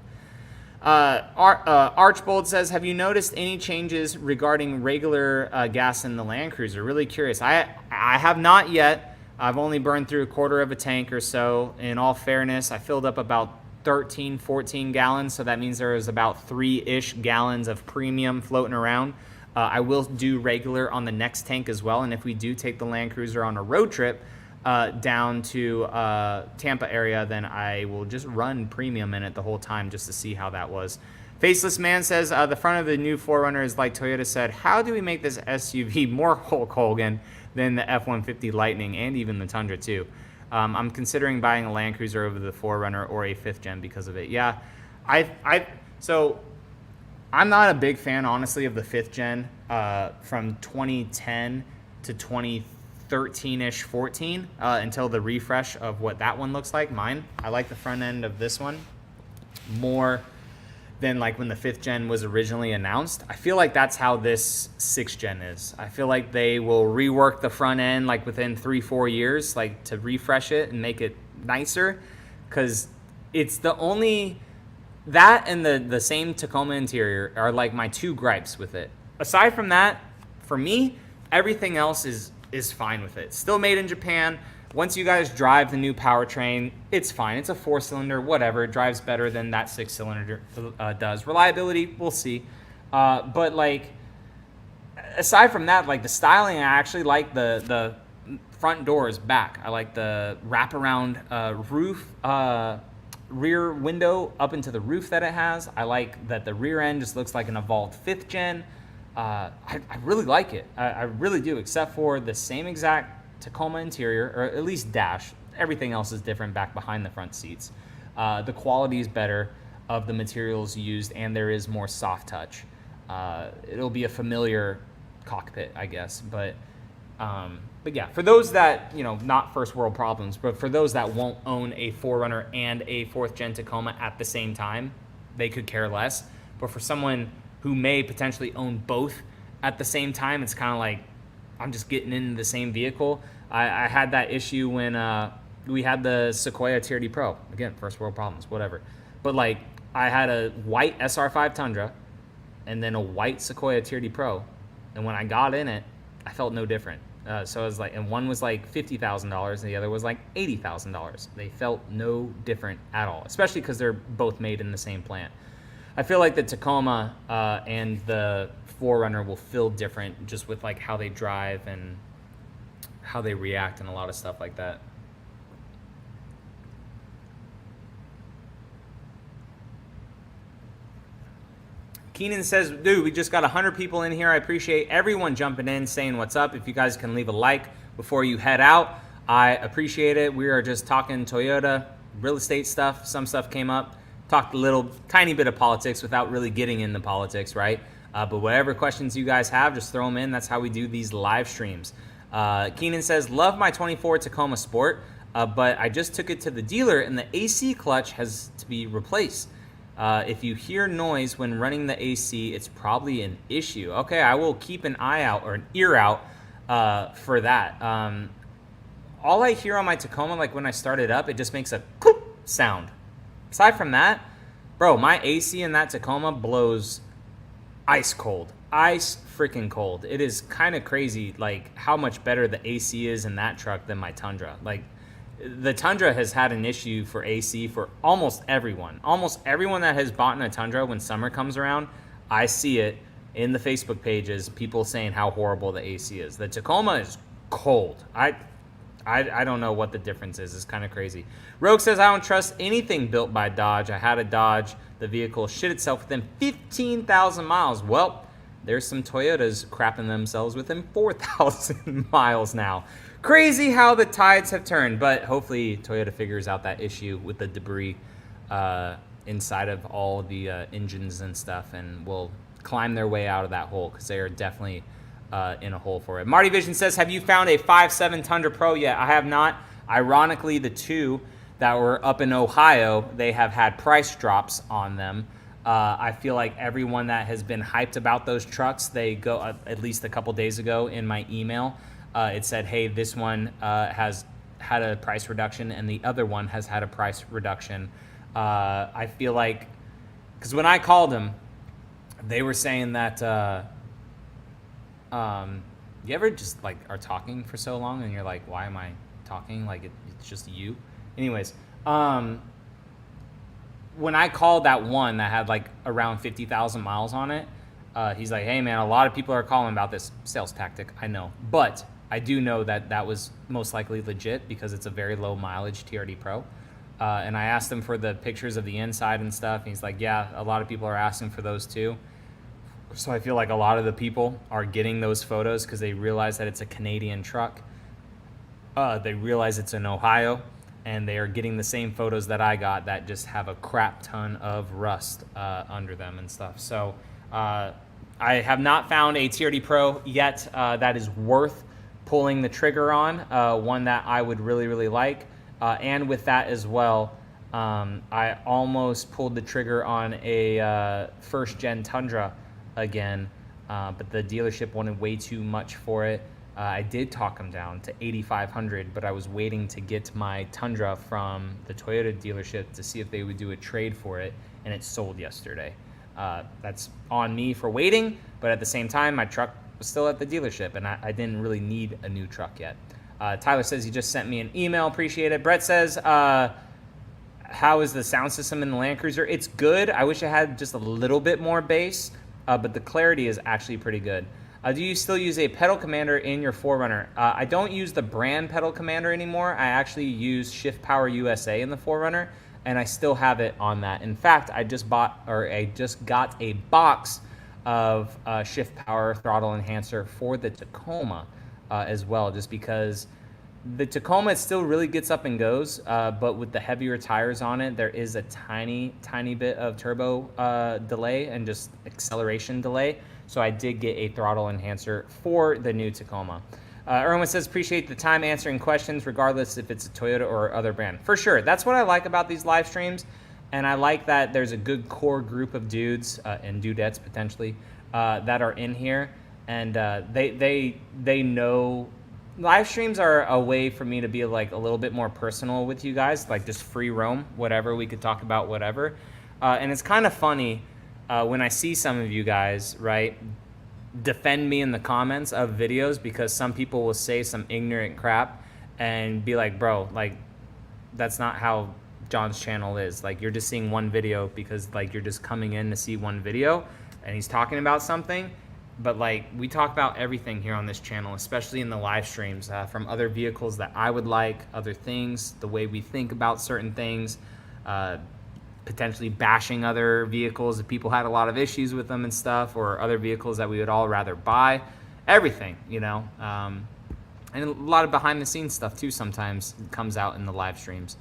Archbold says, have you noticed any changes regarding regular gas in the Land Cruiser? Really curious. I have not yet. I've only burned through a quarter of a tank or so. In all fairness, I filled up about 13, 14 gallons, so that means there is about 3-ish gallons of premium floating around. I will do regular on the next tank as well, and if we do take the Land Cruiser on a road trip down to Tampa area, then I will just run premium in it the whole time just to see how that was. Faceless Man says, the front of the new 4Runner is like Toyota said, how do we make this SUV more Hulk Hogan than the F-150 Lightning and even the Tundra too? I'm considering buying a Land Cruiser over the 4Runner or a 5th gen because of it. Yeah, so I'm not a big fan, honestly, of the 5th gen from 2010 to 2013-ish, 14 until the refresh of what that one looks like. Mine, I like the front end of this one more than like when the 5th gen was originally announced. I feel like that's how this 6th gen is. I feel like they will rework the front end like within 3-4 years, like to refresh it and make it nicer, because it's the only, that and the same Tacoma interior are like my 2 gripes with it. Aside from that, for me, everything else is fine with it. Still made in Japan. Once you guys drive the new powertrain, it's fine. It's a 4-cylinder, whatever. It drives better than that 6-cylinder does. Reliability, we'll see. But like, aside from that, like the styling, I actually like the front doors back. I like the wraparound roof, rear window up into the roof that it has. I like that the rear end just looks like an evolved 5th gen. I really like it. I really do, except for the same exact Tacoma interior, or at least dash. Everything else is different back behind the front seats. The quality is better of the materials used, and there is more soft touch. It'll be a familiar cockpit, I guess. But yeah, for those that, you know, not first world problems, but for those that won't own a 4Runner and a 4th gen Tacoma at the same time, they could care less. But for someone who may potentially own both at the same time, it's kind of like, I'm just getting into the same vehicle. I had that issue when we had the Sequoia TRD Pro. Again, first world problems, whatever. But like, I had a white SR5 Tundra and then a white Sequoia TRD Pro. And when I got in it, I felt no different. So I was like, and one was like $50,000 and the other was like $80,000. They felt no different at all, especially because they're both made in the same plant. I feel like the Tacoma and the 4Runner will feel different just with like how they drive and how they react and a lot of stuff like that. Keenan says, dude, we just got 100 people in here. I appreciate everyone jumping in, saying what's up. If you guys can leave a like before you head out, I appreciate it. We are just talking Toyota, real estate stuff. Some stuff came up. Talked a little, tiny bit of politics without really getting into politics, right? But whatever questions you guys have, just throw them in. That's how we do these live streams. Keenan says, love my 24 Tacoma Sport, but I just took it to the dealer and the AC clutch has to be replaced. If you hear noise when running the AC, it's probably an issue. Okay, I will keep an eye out or an ear out for that. All I hear on my Tacoma, like when I start it up, it just makes a cloop sound. Aside from that, bro, my AC in that Tacoma blows ice cold. Ice freaking cold. It is kind of crazy, like, how much better the AC is in that truck than my Tundra. Like, the Tundra has had an issue for AC for almost everyone. Almost everyone that has bought in a Tundra when summer comes around, I see it in the Facebook pages, people saying how horrible the AC is. The Tacoma is cold. I don't know what the difference is. It's kind of crazy. Rogue says, I don't trust anything built by Dodge. I had a Dodge. The vehicle shit itself within 15,000 miles. Well, there's some Toyotas crapping themselves within 4,000 miles now. Crazy how the tides have turned, but hopefully Toyota figures out that issue with the debris inside of all the engines and stuff, and will climb their way out of that hole, because they are definitely in a hole for it. Marty Vision says, have you found a 5.7 Tundra Pro yet? I have not. Ironically, the two that were up in Ohio, they have had price drops on them. I feel like everyone that has been hyped about those trucks, they go, at least a couple days ago in my email, it said, hey, this one has had a price reduction and the other one has had a price reduction. I feel like, because when I called them, they were saying that, you ever just like are talking for so long and you're like, why am I talking? Like it's just you. Anyways, when I called that one that had like around 50,000 miles on it, he's like, hey man, a lot of people are calling about this. Sales tactic, I know. But I do know that that was most likely legit because it's a very low mileage TRD Pro. And I asked him for the pictures of the inside and stuff. And he's like, yeah, a lot of people are asking for those too. So I feel like a lot of the people are getting those photos because they realize that it's a Canadian truck. They realize it's in Ohio, and they are getting the same photos that I got that just have a crap ton of rust under them and stuff. So I have not found a TRD Pro yet that is worth pulling the trigger on, one that I would really, really like. And with that as well, I almost pulled the trigger on a first-gen Tundra again, but the dealership wanted way too much for it. I did talk them down to $8,500, but I was waiting to get my Tundra from the Toyota dealership to see if they would do a trade for it, and it sold yesterday. That's on me for waiting, but at the same time, my truck was still at the dealership, and I didn't really need a new truck yet. Tyler says he just sent me an email. Appreciate it. Brett says, how is the sound system in the Land Cruiser? It's good. I wish it had just a little bit more bass, but the clarity is actually pretty good. Do you still use a pedal commander in your 4Runner? I don't use the brand pedal commander anymore. I actually use Shift Power USA in the 4Runner, and I still have it on that. In fact, I just got a box of Shift Power throttle enhancer for the Tacoma as well, just because the Tacoma, it still really gets up and goes, but with the heavier tires on it, there is a tiny bit of turbo delay and just acceleration delay. So I did get a throttle enhancer for the new Tacoma. Erwin says, appreciate the time answering questions, regardless if it's a Toyota or other brand. For sure. That's what I like about these live streams. And I like that there's a good core group of dudes and dudettes, potentially, that are in here. And they know. Live streams are a way for me to be like a little bit more personal with you guys, like just free roam, whatever. We could talk about whatever. And it's kind of funny when I see some of you guys, right, defend me in the comments of videos, because some people will say some ignorant crap and be like, bro, like, that's not how John's channel is. Like, you're just seeing one video because, like, you're just coming in to see one video and he's talking about something. But, like, we talk about everything here on this channel, especially in the live streams, from other vehicles that I would like, other things, the way we think about certain things, potentially bashing other vehicles if people had a lot of issues with them and stuff, or other vehicles that we would all rather buy. Everything, you know. And a lot of behind-the-scenes stuff, too, sometimes comes out in the live streams.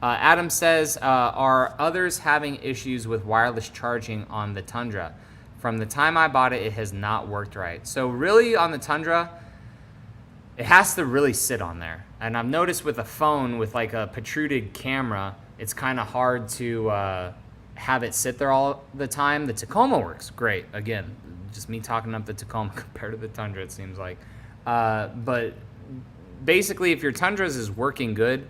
Adam says, are others having issues with wireless charging on the Tundra? From the time I bought it, it has not worked right. So really on the Tundra, it has to really sit on there. And I've noticed with a phone with like a protruded camera, it's kind of hard to have it sit there all the time. The Tacoma works great. Again, just me talking up the Tacoma compared to the Tundra, it seems like. But basically, if your Tundras is working good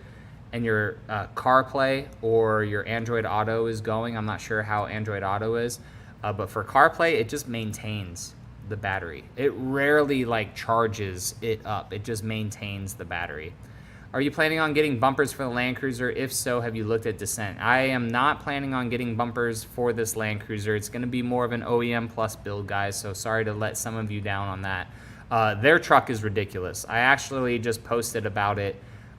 and your CarPlay or your Android Auto is going, I'm not sure how Android Auto is, but for CarPlay, it just maintains the battery. It rarely like charges it up. It just maintains the battery. Are you planning on getting bumpers for the Land Cruiser? If so, have you looked at Descent? I am not planning on getting bumpers for this Land Cruiser. It's going to be more of an OEM plus build, guys, so sorry to let some of you down on that. Their truck is ridiculous. I actually just posted about it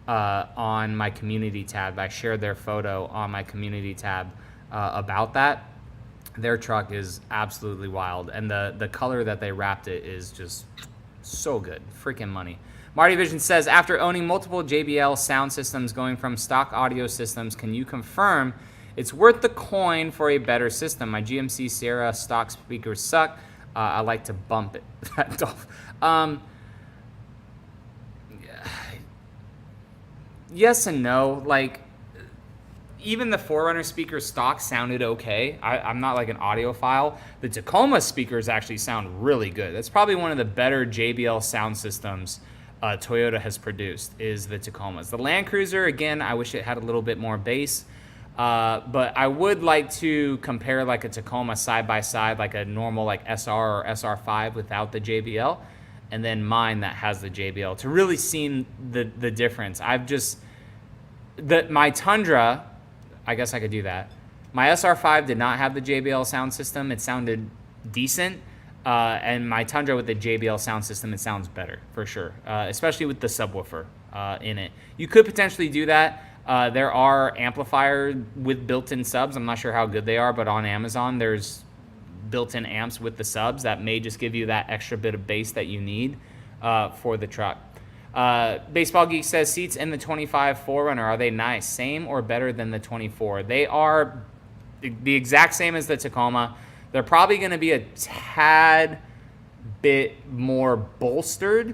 on my community tab. I shared their photo on my community tab about that. Their truck is absolutely wild, and the color that they wrapped it is just so good. Freaking money. Marty Vision says, after owning multiple JBL sound systems going from stock audio systems, can you confirm it's worth the coin for a better system? My GMC Sierra stock speakers suck. I like to bump it. Yes and no. Like, even the 4Runner speakers stock sounded okay. I'm not like an audiophile. The Tacoma speakers actually sound really good. That's probably one of the better JBL sound systems Toyota has produced, is the Tacomas. The Land Cruiser, again, I wish it had a little bit more bass. But I would like to compare like a Tacoma side by side, like a normal like SR or SR5 without the JBL, and then mine that has the JBL, to really see the difference. My Tundra, I guess I could do that. My SR5 did not have the JBL sound system. It sounded decent. And my Tundra with the JBL sound system, it sounds better, for sure. Especially with the subwoofer in it. You could potentially do that. There are amplifiers with built-in subs. I'm not sure how good they are, but on Amazon, there's built-in amps with the subs that may just give you that extra bit of bass that you need for the truck. Baseball Geek says, seats in the 25 4Runner, are they nice? Same or better than the 24? They are the exact same as the Tacoma. They're probably going to be a tad bit more bolstered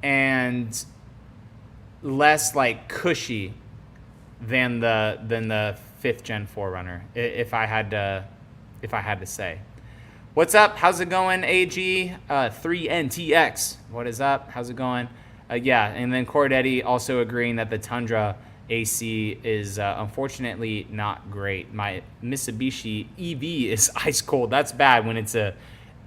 and less like cushy than the 5th gen 4Runner if I had to say. What's up? How's it going, AG? 3NTX. What is up? How's it going? Yeah, and then Cordetti also agreeing that the Tundra AC is unfortunately not great. My Mitsubishi EV is ice cold. That's bad when it's an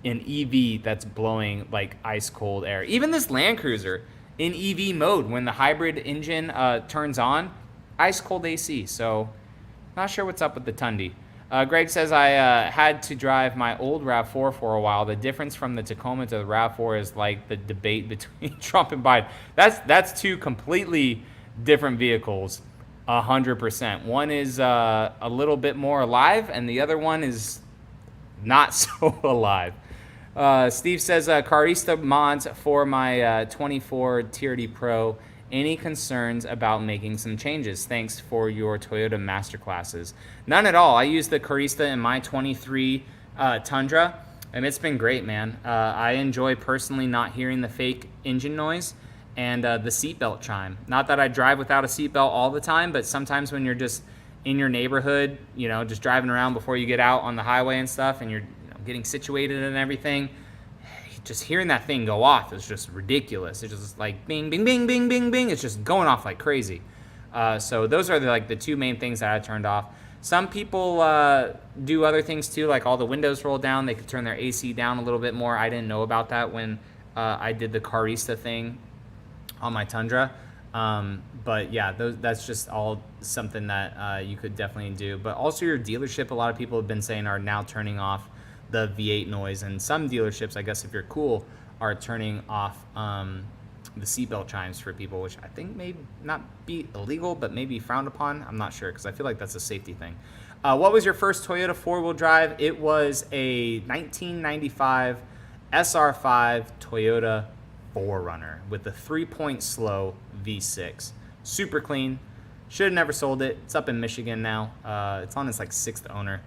EV that's blowing like ice cold air. Even this Land Cruiser in EV mode, when the hybrid engine turns on, ice cold AC. So not sure what's up with the Tundi. Greg says, I had to drive my old RAV4 for a while. The difference from the Tacoma to the RAV4 is like the debate between Trump and Biden. That's two completely different vehicles, 100%. One is a little bit more alive, and the other one is not so alive. Steve says, Carista mods for my 24 TRD Pro. Any concerns about making some changes? Thanks for your Toyota masterclasses. None at all. I use the Carista in my 23 Tundra, and it's been great, man. I enjoy personally not hearing the fake engine noise and the seatbelt chime. Not that I drive without a seatbelt all the time, but sometimes when you're just in your neighborhood, you know, just driving around before you get out on the highway and stuff, and you're getting situated and everything, just hearing that thing go off is just ridiculous. It's just like bing, bing, bing, bing, bing, bing. It's just going off like crazy. So those are the two main things that I turned off. Some people do other things too, like all the windows roll down. They could turn their AC down a little bit more. I didn't know about that when I did the Carista thing on my Tundra. But yeah, that's just all something that you could definitely do. But also your dealership, a lot of people have been saying, are now turning off the V8 noise, and some dealerships, I guess if you're cool, are turning off the seatbelt chimes for people, which I think may not be illegal, but maybe frowned upon. I'm not sure, because I feel like that's a safety thing. What was your first Toyota four-wheel drive? It was a 1995 SR5 Toyota 4Runner with a 3-point slow V6. Super clean. Should have never sold it. It's up in Michigan now. It's on its like 6th owner.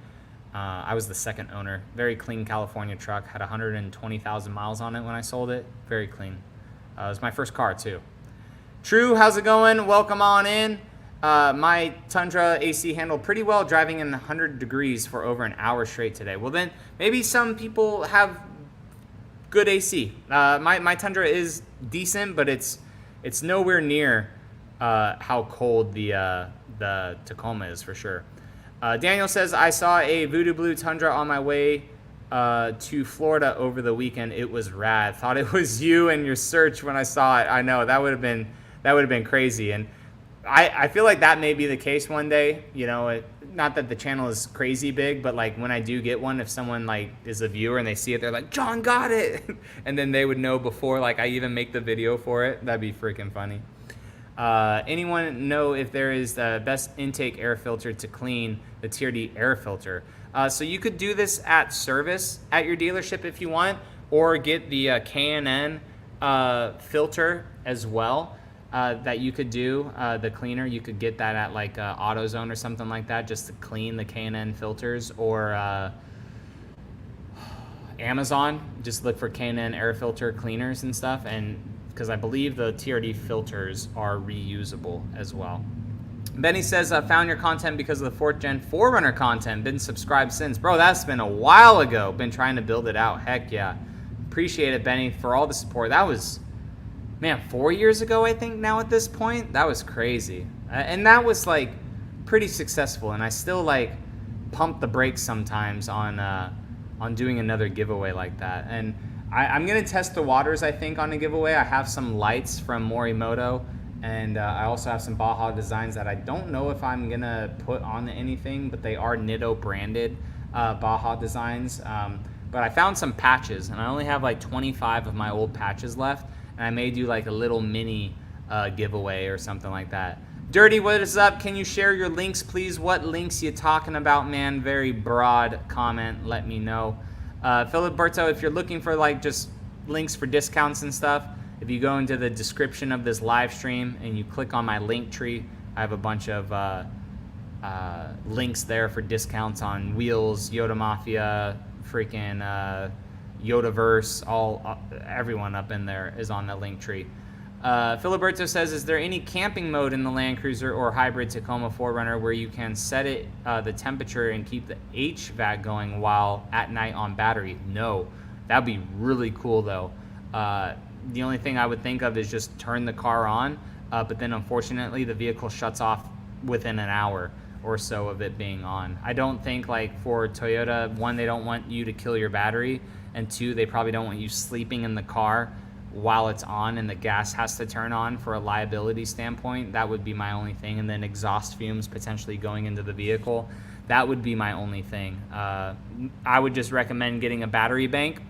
I was the 2nd owner. Very clean California truck. Had 120,000 miles on it when I sold it. Very clean. It was my first car too. True, how's it going? Welcome on in. My Tundra AC handled pretty well, driving in 100 degrees for over an hour straight today. Well then, maybe some people have good AC. My Tundra is decent, but it's nowhere near how cold the Tacoma is for sure. Daniel says, I saw a Voodoo Blue Tundra on my way to Florida over the weekend. It was rad. Thought it was you and your search when I saw it. I know, that would have been crazy. And I feel like that may be the case one day. You know, not that the channel is crazy big, but like when I do get one, if someone like is a viewer and they see it, they're like, John got it. And then they would know before like I even make the video for it. That'd be freaking funny. Anyone know if there is the best intake air filter to clean the TRD air filter? So you could do this at service at your dealership if you want, or get the K&N filter as well that you could do, the cleaner. You could get that at like AutoZone or something like that, just to clean the K&N filters, or Amazon. Just look for K&N air filter cleaners and stuff, and because I believe the TRD filters are reusable as well. Benny says, I found your content because of the 4th Gen 4Runner content. Been subscribed since. Bro, that's been a while ago. Been trying to build it out. Heck yeah. Appreciate it, Benny, for all the support. That was, man, 4 years ago, I think, now at this point. That was crazy. And that was, like, pretty successful. And I still, like, pump the brakes sometimes on doing another giveaway like that. And I'm going to test the waters, I think, on a giveaway. I have some lights from Morimoto, and I also have some Baja designs that I don't know if I'm going to put on anything, but they are Nitto branded Baja designs. But I found some patches, and I only have like 25 of my old patches left, and I may do like a little mini giveaway or something like that. Dirty, what is up? Can you share your links, please? What links you talking about, man? Very broad comment. Let me know. Filiberto, if you're looking for like just links for discounts and stuff, if you go into the description of this live stream and you click on my link tree, I have a bunch of links there for discounts on wheels, Yoda Mafia, freaking Yodaverse, everyone up in there is on the link tree. Filiberto says, is there any camping mode in the Land Cruiser or hybrid Tacoma 4Runner where you can set it the temperature and keep the HVAC going while at night on battery? No. That'd be really cool, though. The only thing I would think of is just turn the car on, but then unfortunately the vehicle shuts off within an hour or so of it being on. I don't think, like, for Toyota, one, they don't want you to kill your battery, and two, they probably don't want you sleeping in the car while it's on and the gas has to turn on for a liability standpoint. That would be my only thing. And then exhaust fumes potentially going into the vehicle. That would be my only thing. I would just recommend getting a battery bank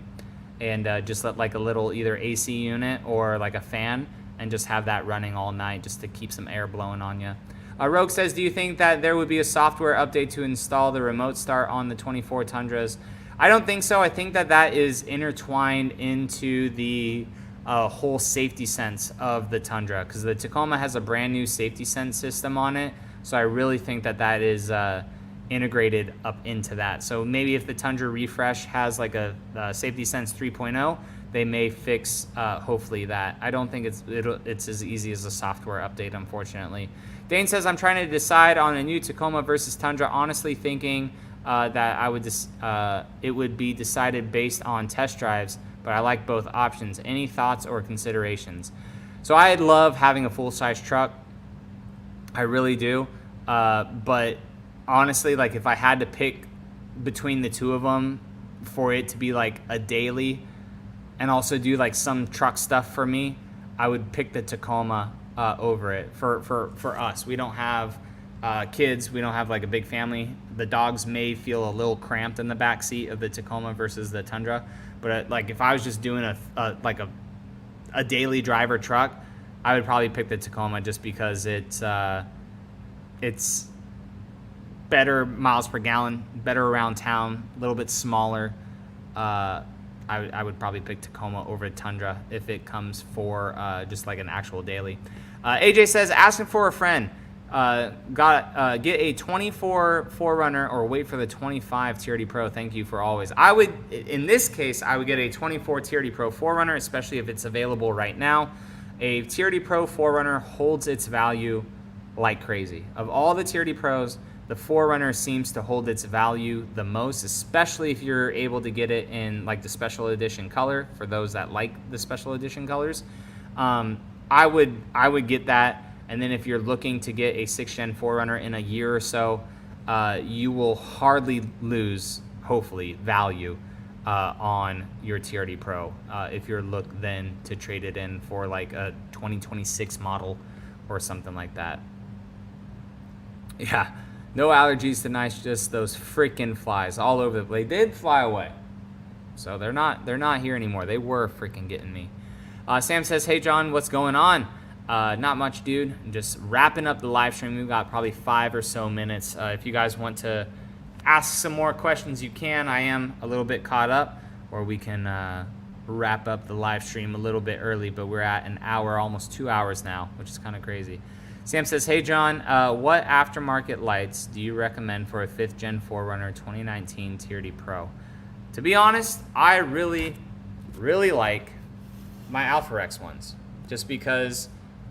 and just let like a little either AC unit or like a fan and just have that running all night just to keep some air blowing on you. Rogue says, do you think that there would be a software update to install the remote start on the 24 Tundras? I don't think so. I think that that is intertwined into the whole safety sense of the Tundra, because the Tacoma has a brand new safety sense system on it. So I really think that that is integrated up into that. So maybe if the Tundra refresh has like a safety sense 3.0, they may fix hopefully that. I don't think it's as easy as a software update, unfortunately. Dane says, I'm trying to decide on a new Tacoma versus Tundra, honestly thinking that I would it would be decided based on test drives, but I like both options. Any thoughts or considerations? So I love having a full-size truck. I really do. But honestly, like if I had to pick between the two of them for it to be like a daily and also do like some truck stuff for me, I would pick the Tacoma over it for us. We don't have kids. We don't have like a big family. The dogs may feel a little cramped in the back seat of the Tacoma versus the Tundra. But like if I was just doing a daily driver truck, I would probably pick the Tacoma just because it's better miles per gallon, better around town, a little bit smaller. I would probably pick Tacoma over Tundra if it comes for just like an actual daily. AJ says, asking for a friend. Get a 24 4Runner or wait for the 25 TRD Pro. Thank you for always. In this case, I would get a 24 TRD Pro 4Runner, especially if it's available right now. A TRD Pro 4Runner holds its value like crazy. Of all the TRD Pros, the 4Runner seems to hold its value the most, especially if you're able to get it in like the special edition color for those that like the special edition colors. I would get that. And then if you're looking to get a 6th Gen 4Runner in a year or so, you will hardly lose, hopefully, value on your TRD Pro if you're looking then to trade it in for like a 2026 model or something like that. Yeah, no allergies tonight, just those freaking flies all over the place. They did fly away, so they're not here anymore. They were freaking getting me. Sam says, hey John, what's going on? Not much, dude. Just wrapping up the live stream. We've got probably 5 or so minutes. If you guys want to ask some more questions, you can. I am a little bit caught up, or we can wrap up the live stream a little bit early, but we're at an hour, almost 2 hours now, which is kind of crazy. Sam says, hey John, what aftermarket lights do you recommend for a 5th Gen 4Runner 2019 TRD Pro? To be honest, I really, really like my Alpha X ones, just because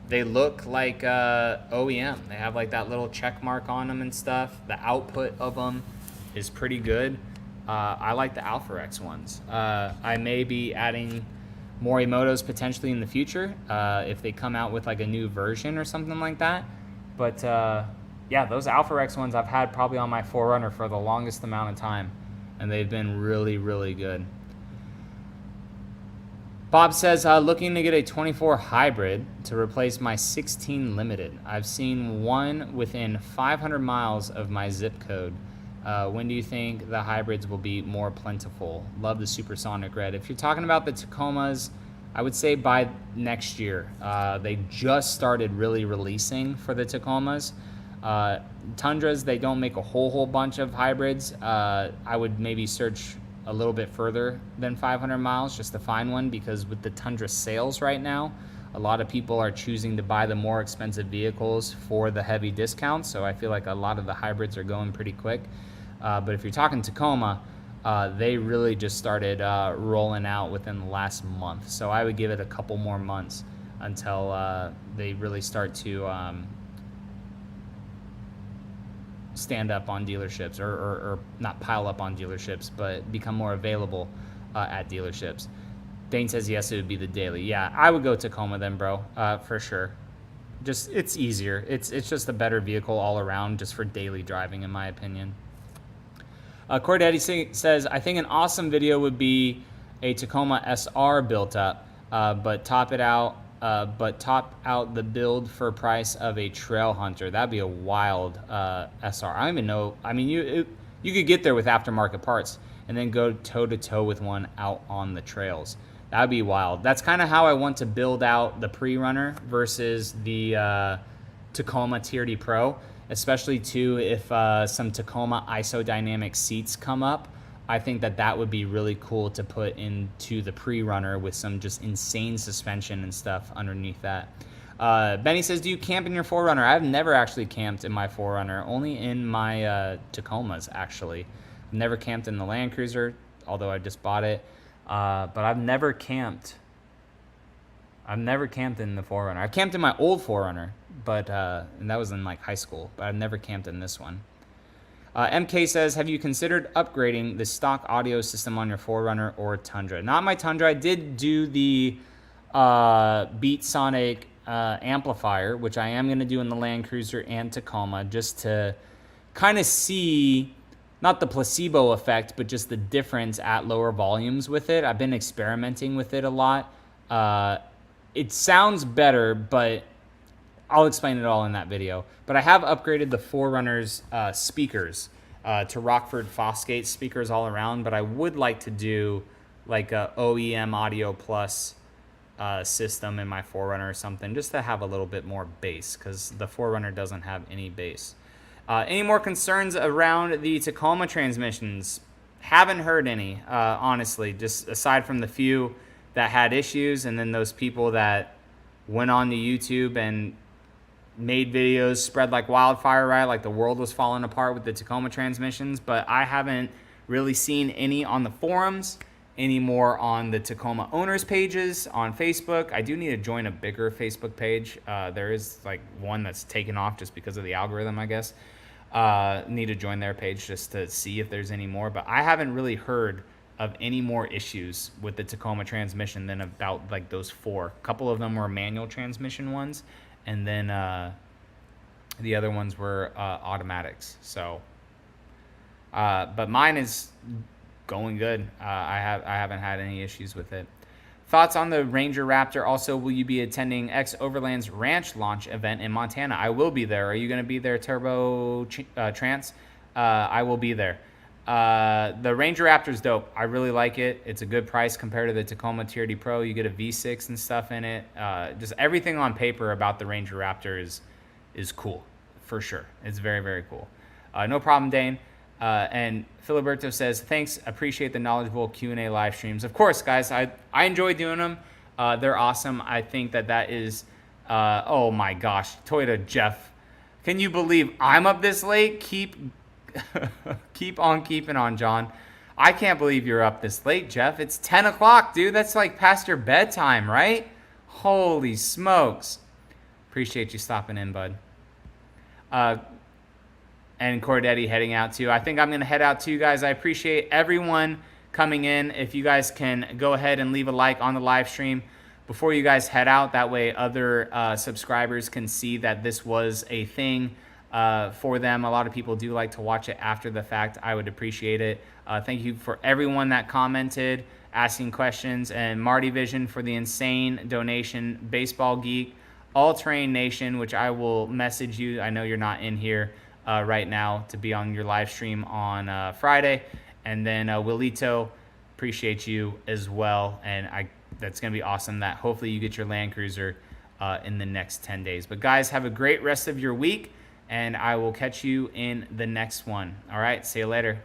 they look like OEM. They have like that little check mark on them and stuff. The output of them is pretty good. I like the Alpha X ones. I may be adding Morimotos potentially in the future if they come out with like a new version or something like that. But yeah, those Alpha X ones I've had probably on my 4Runner for the longest amount of time, and they've been really, really good. Bob says, looking to get a 24 hybrid to replace my 16 limited. I've seen one within 500 miles of my zip code. When do you think the hybrids will be more plentiful? Love the supersonic red. If you're talking about the Tacomas, I would say by next year. They just started really releasing for the Tacomas. Tundras, they don't make a whole bunch of hybrids. I would maybe search a little bit further than 500 miles just to find one, because with the Tundra sales right now, a lot of people are choosing to buy the more expensive vehicles for the heavy discounts. So I feel like a lot of the hybrids are going pretty quick. But if you're talking Tacoma, they really just started rolling out within the last month. So I would give it a couple more months until they really start to stand up on dealerships, or not pile up on dealerships, but become more available at dealerships. Dane says yes, it would be the daily. Yeah, I would go Tacoma then, bro, for sure. Just, it's easier. It's just a better vehicle all around, just for daily driving, in my opinion. Cordetti says, I think an awesome video would be a Tacoma SR built up, but top out the build for price of a Trailhunter. That'd be a wild SR. I don't even know. I mean, you could get there with aftermarket parts and then go toe to toe with one out on the trails. That'd be wild. That's kind of how I want to build out the pre-runner versus the Tacoma TRD Pro, especially too if some Tacoma isodynamic seats come up. I think that would be really cool to put into the pre-runner with some just insane suspension and stuff underneath that. Benny says, do you camp in your 4Runner? I've never actually camped in my 4Runner, only in my Tacomas, actually. I've never camped in the Land Cruiser, although I just bought it. But I've never camped. I've never camped in the 4Runner. I camped in my old 4Runner, but and that was in like high school, but I've never camped in this one. MK says, have you considered upgrading the stock audio system on your 4Runner or Tundra? Not my Tundra. I did do the Beat Sonic amplifier, which I am going to do in the Land Cruiser and Tacoma, just to kind of see, not the placebo effect, but just the difference at lower volumes with it. I've been experimenting with it a lot. It sounds better, but I'll explain it all in that video. But I have upgraded the 4Runner's speakers to Rockford Fosgate speakers all around, but I would like to do like a OEM Audio Plus system in my 4Runner or something, just to have a little bit more bass, because the 4Runner doesn't have any bass. Any more concerns around the Tacoma transmissions? Haven't heard any, honestly, just aside from the few that had issues, and then those people that went on to YouTube and made videos spread like wildfire, right? Like the world was falling apart with the Tacoma transmissions, but I haven't really seen any on the forums, any more on the Tacoma owners pages on Facebook. I do need to join a bigger Facebook page. There is like one that's taken off just because of the algorithm, I guess. Need to join their page just to see if there's any more, but I haven't really heard of any more issues with the Tacoma transmission than about like those 4. A couple of them were manual transmission ones, and then the other ones were automatics. So, but mine is going good. I haven't had any issues with it. Thoughts on the Ranger Raptor? Also, will you be attending X Overland's Ranch launch event in Montana? I will be there. Are you going to be there, Turbo Trance? I will be there. The Ranger Raptor's dope. I really like it. It's a good price compared to the Tacoma TRD Pro. You get a V6 and stuff in it. Just everything on paper about the Ranger Raptor is cool, for sure. It's very, very cool. No problem, Dane. And Filiberto says, thanks, appreciate the knowledgeable Q&A live streams. Of course, guys, I enjoy doing them. They're awesome. I think that is, oh my gosh, Toyota Jeff. Can you believe I'm up this late? Keep on keeping on, John. I can't believe you're up this late, Jeff. It's 10 o'clock, dude. That's like past your bedtime, right? Holy smokes. Appreciate you stopping in, bud. And Cordetti heading out too. I think I'm going to head out too, guys. I appreciate everyone coming in. If you guys can go ahead and leave a like on the live stream before you guys head out. That way other subscribers can see that this was a thing for them. A lot of people do like to watch it after the fact. I would appreciate it. Thank you for everyone that commented, asking questions, and Marty Vision for the insane donation. Baseball Geek, All Terrain Nation, which I will message you. I know you're not in here right now to be on your live stream on Friday. And then Willito, appreciate you as well. And that's going to be awesome that hopefully you get your Land Cruiser in the next 10 days. But guys, have a great rest of your week, and I will catch you in the next one. All right, see you later.